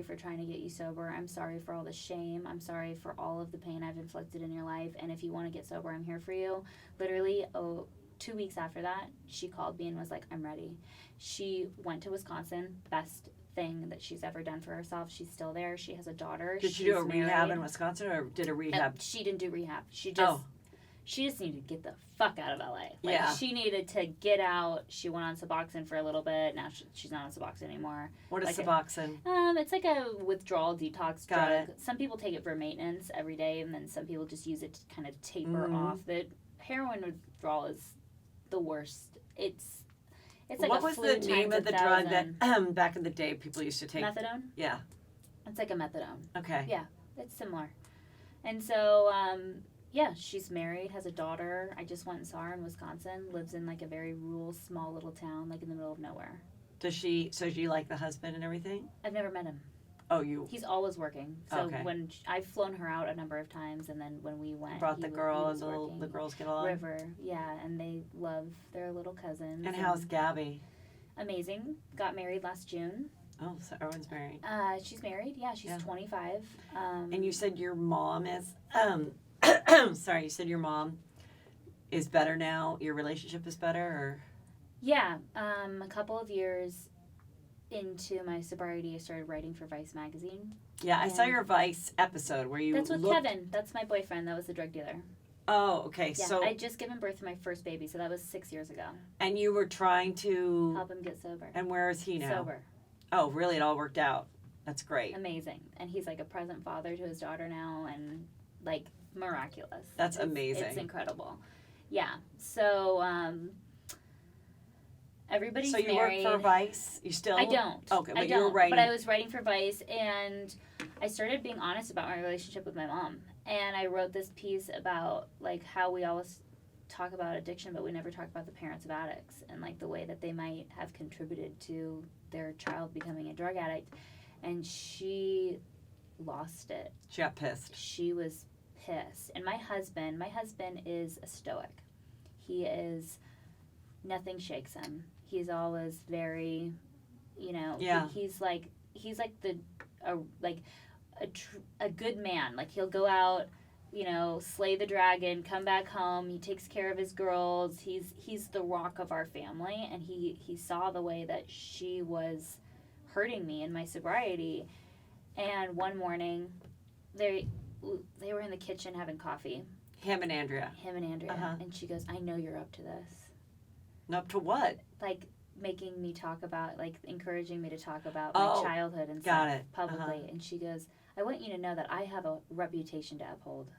for trying to get you sober. I'm sorry for all the shame. I'm sorry for all of the pain I've inflicted in your life, and if you want to get sober, I'm here for you. Literally, 2 weeks after that, she called me and was like, I'm ready. She went to Wisconsin, best thing that she's ever done for herself. She's still there. She has a daughter. Did she do a rehab in Wisconsin, or did a rehab? She didn't do rehab. She just needed to get the fuck out of LA. Like, she needed to get out. She went on Suboxone for a little bit. Now she's not on Suboxone anymore. What is like Suboxone? It's like a withdrawal detox Got drug. it. Some people take it for maintenance every day, and then some people just use it to kind of taper off. The heroin withdrawal is the worst. It's like what a was flu the name of the drug that back in the day people used to take? Methadone? Yeah. It's like a methadone. Okay. Yeah, it's similar. And so, she's married, has a daughter. I just went and saw her in Wisconsin. Lives in like a very rural, small little town, like in the middle of nowhere. So do you like the husband and everything? I've never met him. Oh, you? He's always working. So okay. When I've flown her out a number of times, and then when we went, brought the girl, and the girls get along. River, yeah, and they love their little cousins. And how's Gabby? Amazing. Got married last June. Oh, so everyone's married. She's married. Yeah, she's 25. And you said your mom is. Sorry, you said your mom is better now. Your relationship is better, or? Yeah, a couple of years into my sobriety, I started writing for Vice magazine. Yeah, I saw your Vice episode where you. That's with Kevin. That's my boyfriend. That was the drug dealer. Oh, okay. Yeah, so I just given birth to my first baby, so that was 6 years ago. And you were trying to help him get sober. And where is he now? Sober. Oh, really? It all worked out. That's great. Amazing. And he's like a present father to his daughter now, and like miraculous. That's amazing. It's incredible. Yeah. So everybody's married. So you work for Vice? You still? I don't. Okay, but I you don't. were writing. But I was writing for Vice, and I started being honest about my relationship with my mom. And I wrote this piece about like how we always talk about addiction, but we never talk about the parents of addicts and like the way that they might have contributed to their child becoming a drug addict. And she lost it. She got pissed. She was pissed. And my husband is a stoic. He is, nothing shakes him. He's always very, he's like a good man. Like he'll go out, slay the dragon, come back home. He takes care of his girls. He's the rock of our family. And he saw the way that she was hurting me in my sobriety. And one morning, they were in the kitchen having coffee. Him and Andrea. Uh-huh. And she goes, I know you're up to this. Up to what? Like making me talk about, like encouraging me to talk about my childhood and stuff publicly. Uh-huh. And she goes, I want you to know that I have a reputation to uphold.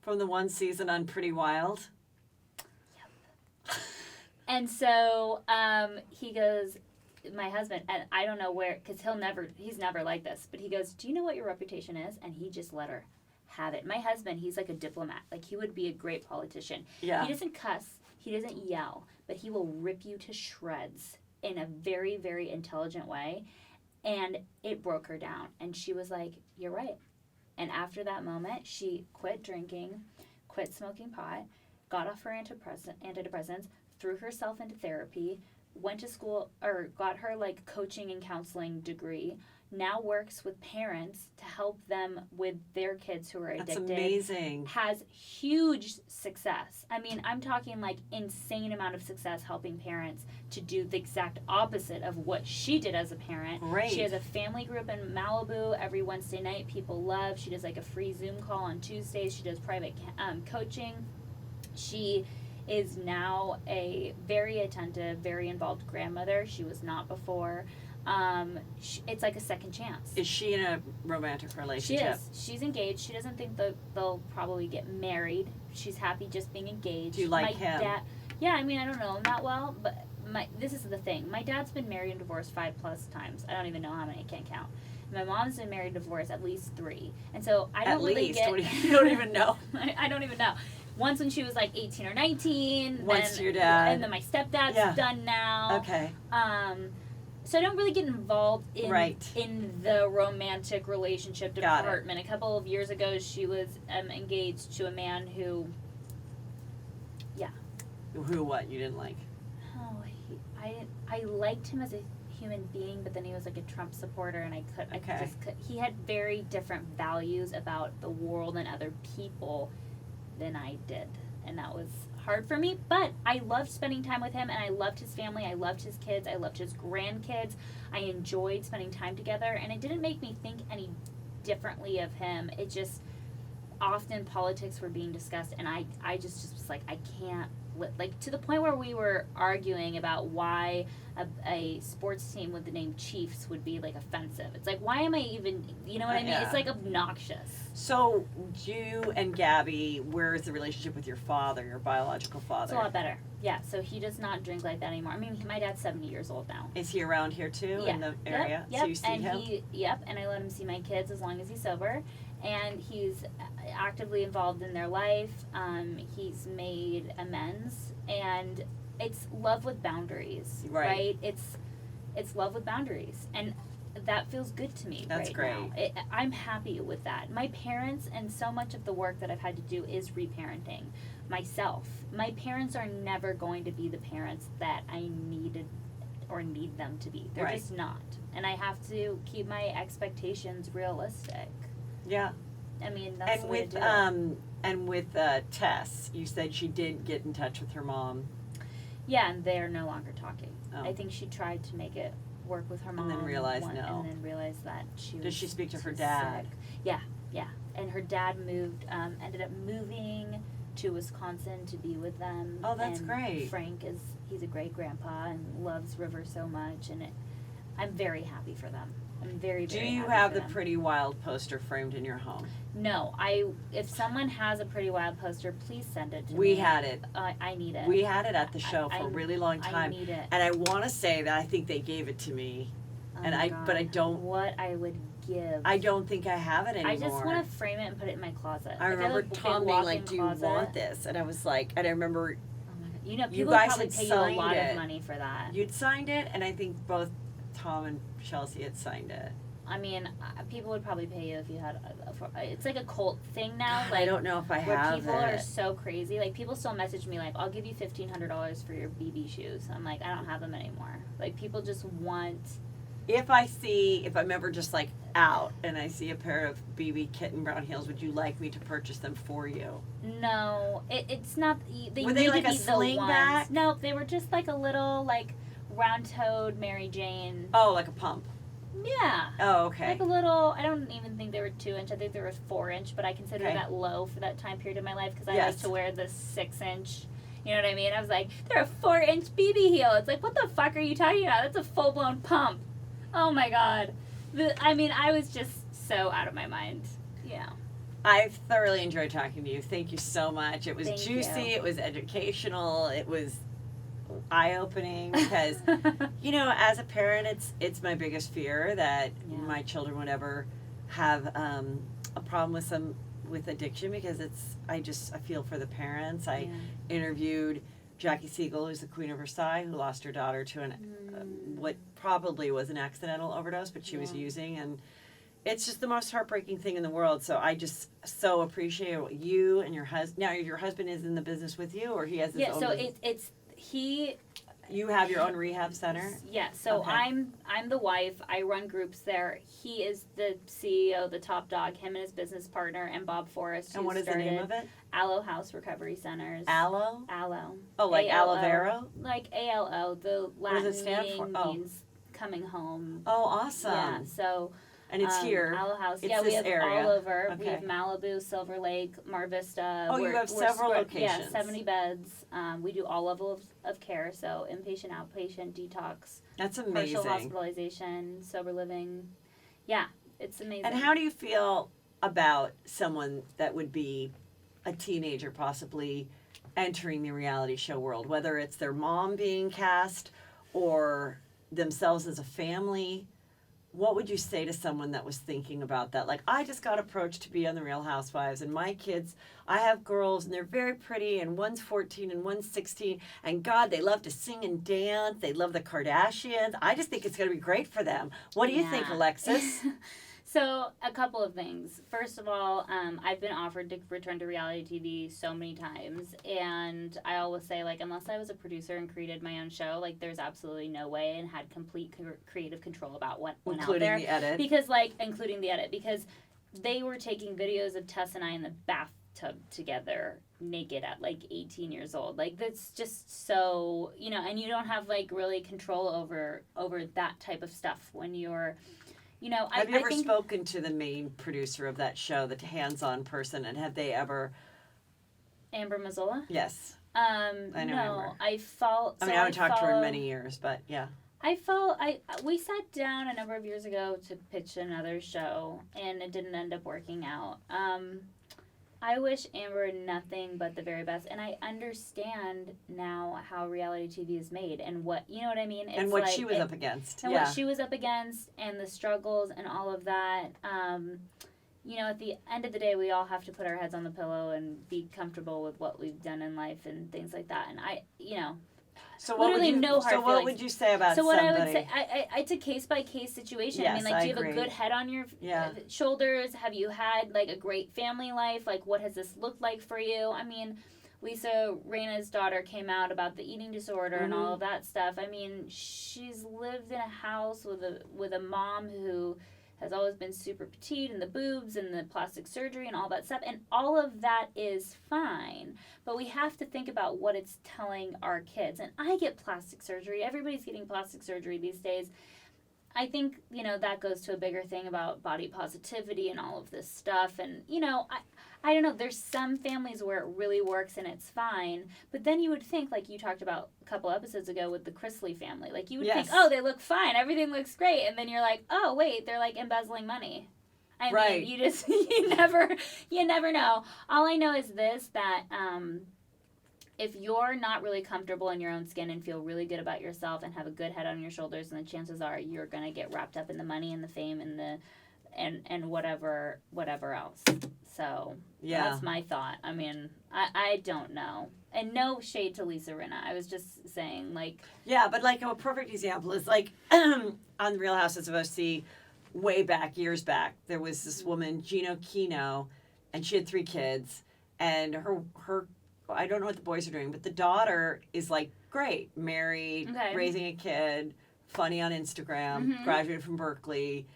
From the one season on Pretty Wild? Yep. And so he goes, my husband, and I don't know where, because he's never like this, but he goes, do you know what your reputation is? And he just let her have it. My husband, he's like a diplomat. Like he would be a great politician. Yeah. He doesn't cuss. He doesn't yell, but he will rip you to shreds in a very, very intelligent way. And it broke her down. And she was like, you're right. And after that moment, she quit drinking, quit smoking pot, got off her antidepressants, threw herself into therapy, went to school, or got her like coaching and counseling degree, now works with parents to help them with their kids who are addicted. That's amazing. Has huge success. I mean, I'm talking like insane amount of success helping parents to do the exact opposite of what she did as a parent. Great. She has a family group in Malibu every Wednesday night people love. She does like a free Zoom call on Tuesdays. She does private coaching. She is now a very attentive, very involved grandmother. She was not before. It's like a second chance. Is she in a romantic relationship? She is. She's engaged. She doesn't think that they'll probably get married. She's happy just being engaged. Do you like him? Yeah, I mean, I don't know him that well, but this is the thing. My dad's been married and divorced 5+ times. I don't even know how many. I can't count. My mom's been married and divorced at least 3. And so I don't really get... You don't even know. I don't even know. Once when she was like 18 or 19. Once your dad. And then my stepdad's done now. Okay. So I don't really get involved in the romantic relationship department. A couple of years ago, she was engaged to a man who, Who what? You didn't like? Oh, I liked him as a human being, but then he was like a Trump supporter, and he had very different values about the world and other people than I did, and that was hard for me. But I loved spending time with him, and I loved his family, I loved his kids, I loved his grandkids. I enjoyed spending time together, and it didn't make me think any differently of him. It just, often politics were being discussed, and I just was like, I can't, like, to the point where we were arguing about why a sports team with the name Chiefs would be like offensive. It's like, why am I even, you know what I mean? Yeah. It's like obnoxious. So you and Gabby, where is the relationship with your father, your biological father? It's a lot better. Yeah, so he does not drink like that anymore. I mean, my dad's 70 years old now. Is he around here too, in the area? Yep. So you see him? And I let him see my kids as long as he's sober. And he's actively involved in their life. He's made amends, and it's love with boundaries, right? It's love with boundaries, and that feels good to me. That's great. Now. I'm happy with that. My parents, and so much of the work that I've had to do is reparenting myself. My parents are never going to be the parents that I needed or need them to be. They're just not, and I have to keep my expectations realistic. Yeah. I mean, that's the way to do it. And with Tess, you said she did get in touch with her mom. Yeah, and they're no longer talking. Oh. I think she tried to make it work with her mom. And then realized no. And then realized that she was Does she speak to her dad? Sick. Yeah. And her dad ended up moving to Wisconsin to be with them. Oh, that's and great. Frank he's a great grandpa and loves River so much, and I'm very happy for them. I'm very, very Do happy you have for the them. Pretty Wild poster framed in your home? No, if someone has a Pretty Wild poster, please send it to me. We had it. I need it. We had it at the show for a really long time. I need it. And I want to say that I think they gave it to me. Oh and my but I God. don't. What I would give. I don't think I have it anymore. I just want to frame it and put it in my closet. I remember Tom being like, "Do you want this?" And I was like, and I remember, oh my God. You know, you people guys would probably had pay you a signed lot it. of money for that. You'd signed it, and I think both Tom and Chelsea had signed it. I mean, people would probably pay you if you had. It's like a cult thing now. God, Like, I don't know if I where have people it. are so crazy. Like, people still message me like, "I'll give you $1,500 for your BB shoes." I'm like, I don't have them anymore. Like, people just want. If I'm ever just like out and I see a pair of BB kitten brown heels, would you like me to purchase them for you? No, it's not. They Were need they like to a be the sling ones. back? No, they were just like a little like round-toed Mary Jane. Oh, like a pump. Yeah. Oh, okay. Like a little. I don't even think they were 2-inch. I think they were 4-inch, but I consider Okay. that low for that time period of my life because I Yes. like to wear the 6-inch. You know what I mean? I was like, they're a 4-inch BB heel. It's like, what the fuck are you talking about? That's a full-blown pump. Oh my God. I was just so out of my mind. Yeah. I've thoroughly enjoyed talking to you. Thank you so much. It was Thank juicy. you. It was educational. It was eye-opening because, you know, as a parent, it's my biggest fear that Yeah. my children would ever have a problem with addiction because I feel for the parents. I Yeah. interviewed Jackie Siegel, who's the Queen of Versailles, who lost her daughter to what probably was an accidental overdose, but she was Yeah. using, and it's just the most heartbreaking thing in the world. So I just so appreciate what you and your husband. Now your husband is in the business with you, or he has his Yeah. own. So business? he. You have your own rehab center. Yeah. So Okay. I'm the wife. I run groups there. He is the CEO, the top dog. Him and his business partner and Bob Forrest. And who what is the started name of it? Aloe House Recovery Centers. Aloe. Aloe. Oh, like ALO. aloe vera. Like ALO. The What does Latin it stand for? meaning Oh. means coming home. Oh, awesome. Yeah. So. And it's here. Aloe House. It's Yeah, we this have area. all over. We Okay. have Malibu, Silver Lake, Mar Vista. Oh, you have several spread- Yeah, locations. 70 beds. We do all levels of care, so inpatient, outpatient, detox, That's partial amazing. hospitalization, sober living. Yeah, it's amazing. And how do you feel about someone that would be a teenager possibly entering the reality show world, whether it's their mom being cast or themselves as a family? What would you say to someone that was thinking about that? Like, I just got approached to be on The Real Housewives, and my kids, I have girls, and they're very pretty, and one's 14 and one's 16, and God, they love to sing and dance. They love the Kardashians. I just think it's going to be great for them. What do you think, Yeah. Alexis? So, a couple of things. First of all, I've been offered to return to reality TV so many times, and I always say, like, unless I was a producer and created my own show, like, there's absolutely no way, and had complete creative control about what went out there. Including the edit. Because, like, including the edit, because they were taking videos of Tess and I in the bathtub together, naked at, like, 18 years old. Like, that's just so, you know, and you don't have, like, really control over that type of stuff when you're... You know, Have you ever think, spoken to the main producer of that show, the hands-on person, and have they ever? Amber Mazzola? Yes, I know no, Amber. I felt. I mean, I haven't talked to her in many years, but yeah. We sat down a number of years ago to pitch another show, and it didn't end up working out. I wish Amber nothing but the very best, and I understand now how reality TV is made and what, you know what I mean? It's And what like, she was up against. and Yeah. what she was up against, and the struggles and all of that. You know, at the end of the day, we all have to put our heads on the pillow and be comfortable with what we've done in life and things like that. And So what would literally you? no hard so what feelings. would you say about so what somebody? I would say, it's a case by case situation. I Yes, mean, like, I do you have agree. a good head on your Yeah. shoulders? Have you had like a great family life? Like, what has this looked like for you? I mean, Lisa Reyna's daughter came out about the eating disorder and all of that stuff. I mean, she's lived in a house with a mom who has always been super petite, and the boobs and the plastic surgery and all that stuff, and all of that is fine, but we have to think about what it's telling our kids. And I get plastic surgery, everybody's getting plastic surgery these days. I think, you know, that goes to a bigger thing about body positivity and all of this stuff. And, you know, I don't know, there's some families where it really works and it's fine, but then you would think, like you talked about a couple episodes ago with the Chrisley family, like you would think, oh, they look fine, everything looks great, and then you're like, oh, wait, they're like embezzling money. I mean, you just, you never know. All I know is this, that if you're not really comfortable in your own skin and feel really good about yourself and have a good head on your shoulders, then the chances are you're going to get wrapped up in the money and the fame and and whatever else. So Yeah. that's my thought. I mean, I don't know. And no shade to Lisa Rinna. I was just saying, like... Yeah, but, like, a perfect example is, like, on The Real Houses of OC, way back, years back, there was this woman, Gino Kino, and she had 3 kids, and her I don't know what the boys are doing, but the daughter is, like, great, married, raising a kid, funny on Instagram, graduated from Berkeley.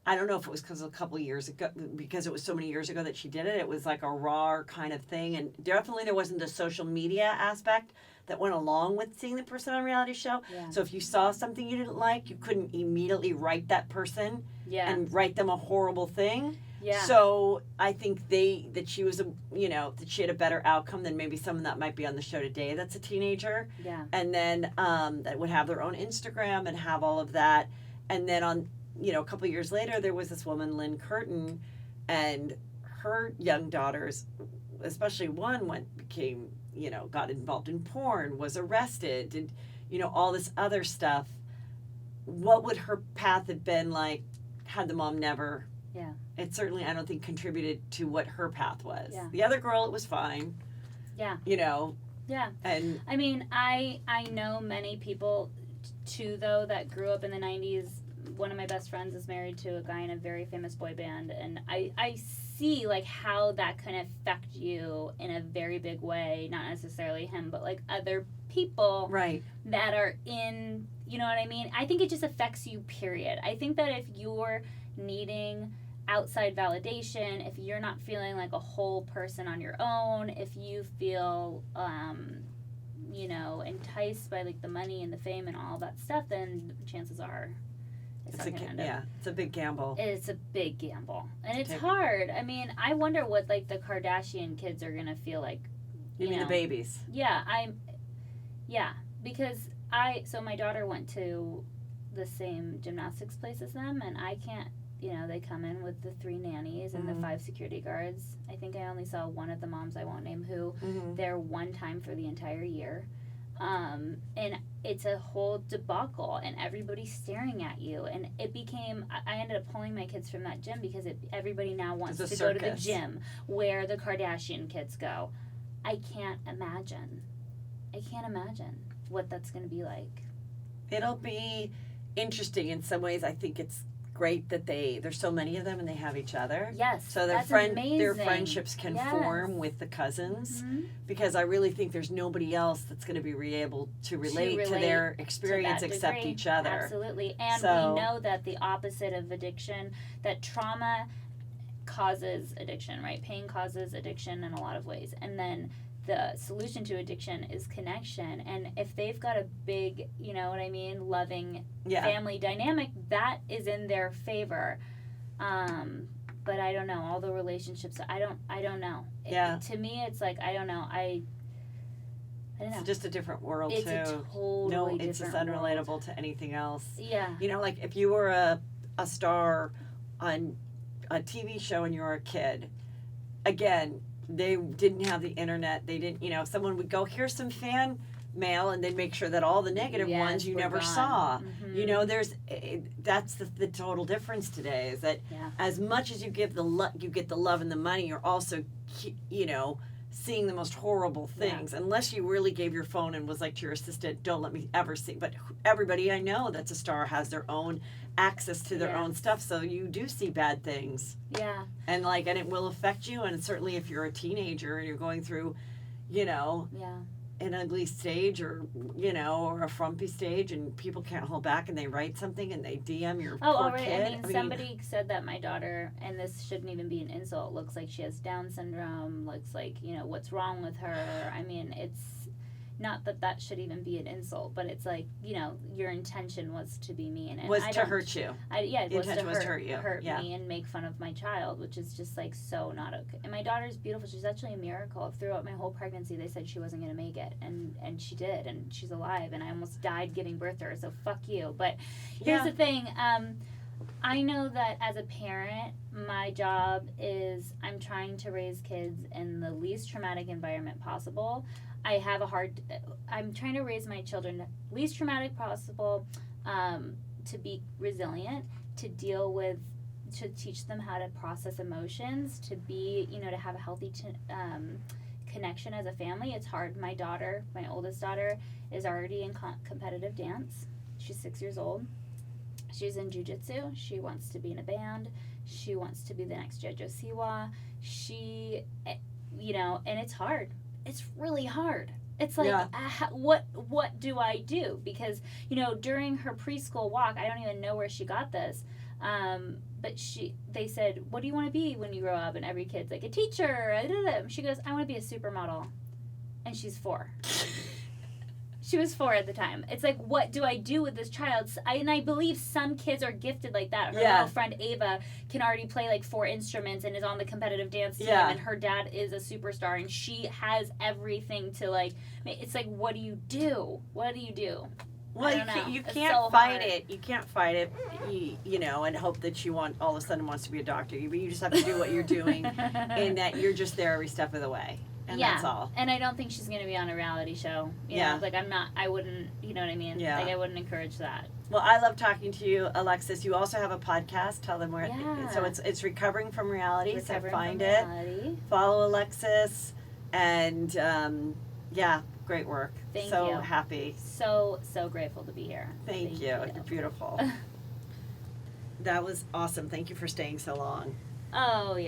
I don't know if it was because a couple of years ago, because it was so many years ago that she did it. It was like a raw kind of thing. And definitely there wasn't the social media aspect that went along with seeing the person on a reality show. Yeah. So if you saw something you didn't like, you couldn't immediately write that person and write them a horrible thing. Yeah. So I think that she was that she had a better outcome than maybe someone that might be on the show today that's a teenager. Yeah. And then that would have their own Instagram and have all of that. And then on a couple of years later, there was this woman, Lynn Curtin, and her young daughters, especially one got involved in porn, was arrested, did, all this other stuff. What would her path have been like had the mom never? Yeah. It certainly, I don't think, contributed to what her path was. Yeah. The other girl, it was fine. Yeah. Yeah. And I mean, I know many people, too, though, that grew up in the 90s. One of my best friends is married to a guy in a very famous boy band, and I see, like, how that can affect you in a very big way, not necessarily him, but, like, other people that are in, you know what I mean? I think it just affects you, period. I think that if you're needing outside validation, if you're not feeling like a whole person on your own, if you feel, enticed by, like, the money and the fame and all that stuff, then chances are... It's a big gamble. It's a big gamble. And it's hard. I mean, I wonder what, like, the Kardashian kids are going to feel like. You mean the babies? Yeah, because so my daughter went to the same gymnastics place as them, and I can't, they come in with the 3 nannies and the 5 security guards. I think I only saw one of the moms, I won't name who, there one time for the entire year. And it's a whole debacle, and everybody's staring at you, and it became, I ended up pulling my kids from that gym because everybody now wants to go to the gym where the Kardashian kids go. I can't imagine what that's going to be like. It'll be interesting in some ways. I think it's great that there's so many of them and they have each other. Yes, so their friendships can form with the cousins, because I really think there's nobody else that's going to be able to relate to their experience except each other. Absolutely. And we know that the opposite of addiction, that trauma causes addiction, right? Pain causes addiction in a lot of ways. And then the solution to addiction is connection. And if they've got a big, loving family dynamic, that is in their favor. But I don't know. All the relationships, I don't know. To me, it's like, I don't know. I don't know. It's just a different world, it's too. It's a totally different world. It's just unrelatable to anything else. Yeah. Like, if you were a star on a TV show and you were a kid, again, they didn't have the internet. They didn't, if someone would go, here's some fan mail, and they'd make sure that all the negative ones you never saw. That's the total difference today, is that as much as you give you get the love and the money, you're also, seeing the most horrible things, unless you really gave your phone and was like to your assistant, don't let me ever see. But everybody I know that's a star has their own access to their own stuff, so you do see bad things. Yeah. And it will affect you, and certainly if you're a teenager and you're going through, an ugly stage or a frumpy stage, and people can't hold back and they write something and they DM your poor kid. Somebody said that my daughter, and this shouldn't even be an insult, looks like she has Down syndrome, looks like, what's wrong with her. I mean, it's not that should even be an insult, but it's like, your intention was to be mean. And was to hurt you. It was to hurt you. Hurt me and make fun of my child, which is just like so not okay. And my daughter's beautiful. She's actually a miracle. Throughout my whole pregnancy, they said she wasn't going to make it. And she did. And she's alive. And I almost died giving birth to her. So fuck you. But here's the thing. I know that as a parent, my job is I'm trying to raise kids in the least traumatic environment possible. I'm trying to raise my children least traumatic possible, to be resilient, to deal with to teach them how to process emotions, to be, to have a healthy connection as a family. It's hard. My oldest daughter, is already in competitive dance. She's 6 years old. She's in jiu-jitsu. She wants to be in a band. She wants to be the next Jojo Siwa. She, and it's hard. It's really hard. It's like, what do I do? Because, during her preschool walk, I don't even know where she got this, but they said, what do you want to be when you grow up? And every kid's like, a teacher. She goes, I want to be a supermodel. And she's 4. She was 4 at the time. It's like, what do I do with this child? And I believe some kids are gifted like that. Her little friend Ava can already play like 4 instruments and is on the competitive dance team. And her dad is a superstar. And she has everything to like, it's like, what do you do? What do you do? Well, you can't fight it. You can't fight it, and hope that she all of a sudden wants to be a doctor. You just have to do what you're doing and that you're just there every step of the way. And that's all. And I don't think she's going to be on a reality show. You know? Like, I wouldn't, you know what I mean? Yeah. Like, I wouldn't encourage that. Well, I love talking to you, Alexis. You also have a podcast. Tell them where. Yeah. So it's Recovering from Reality. Recovering so find from it. Reality. Follow Alexis. And, great work. Thank you. So happy. So grateful to be here. Thank you. You're beautiful. That was awesome. Thank you for staying so long. Oh, yeah.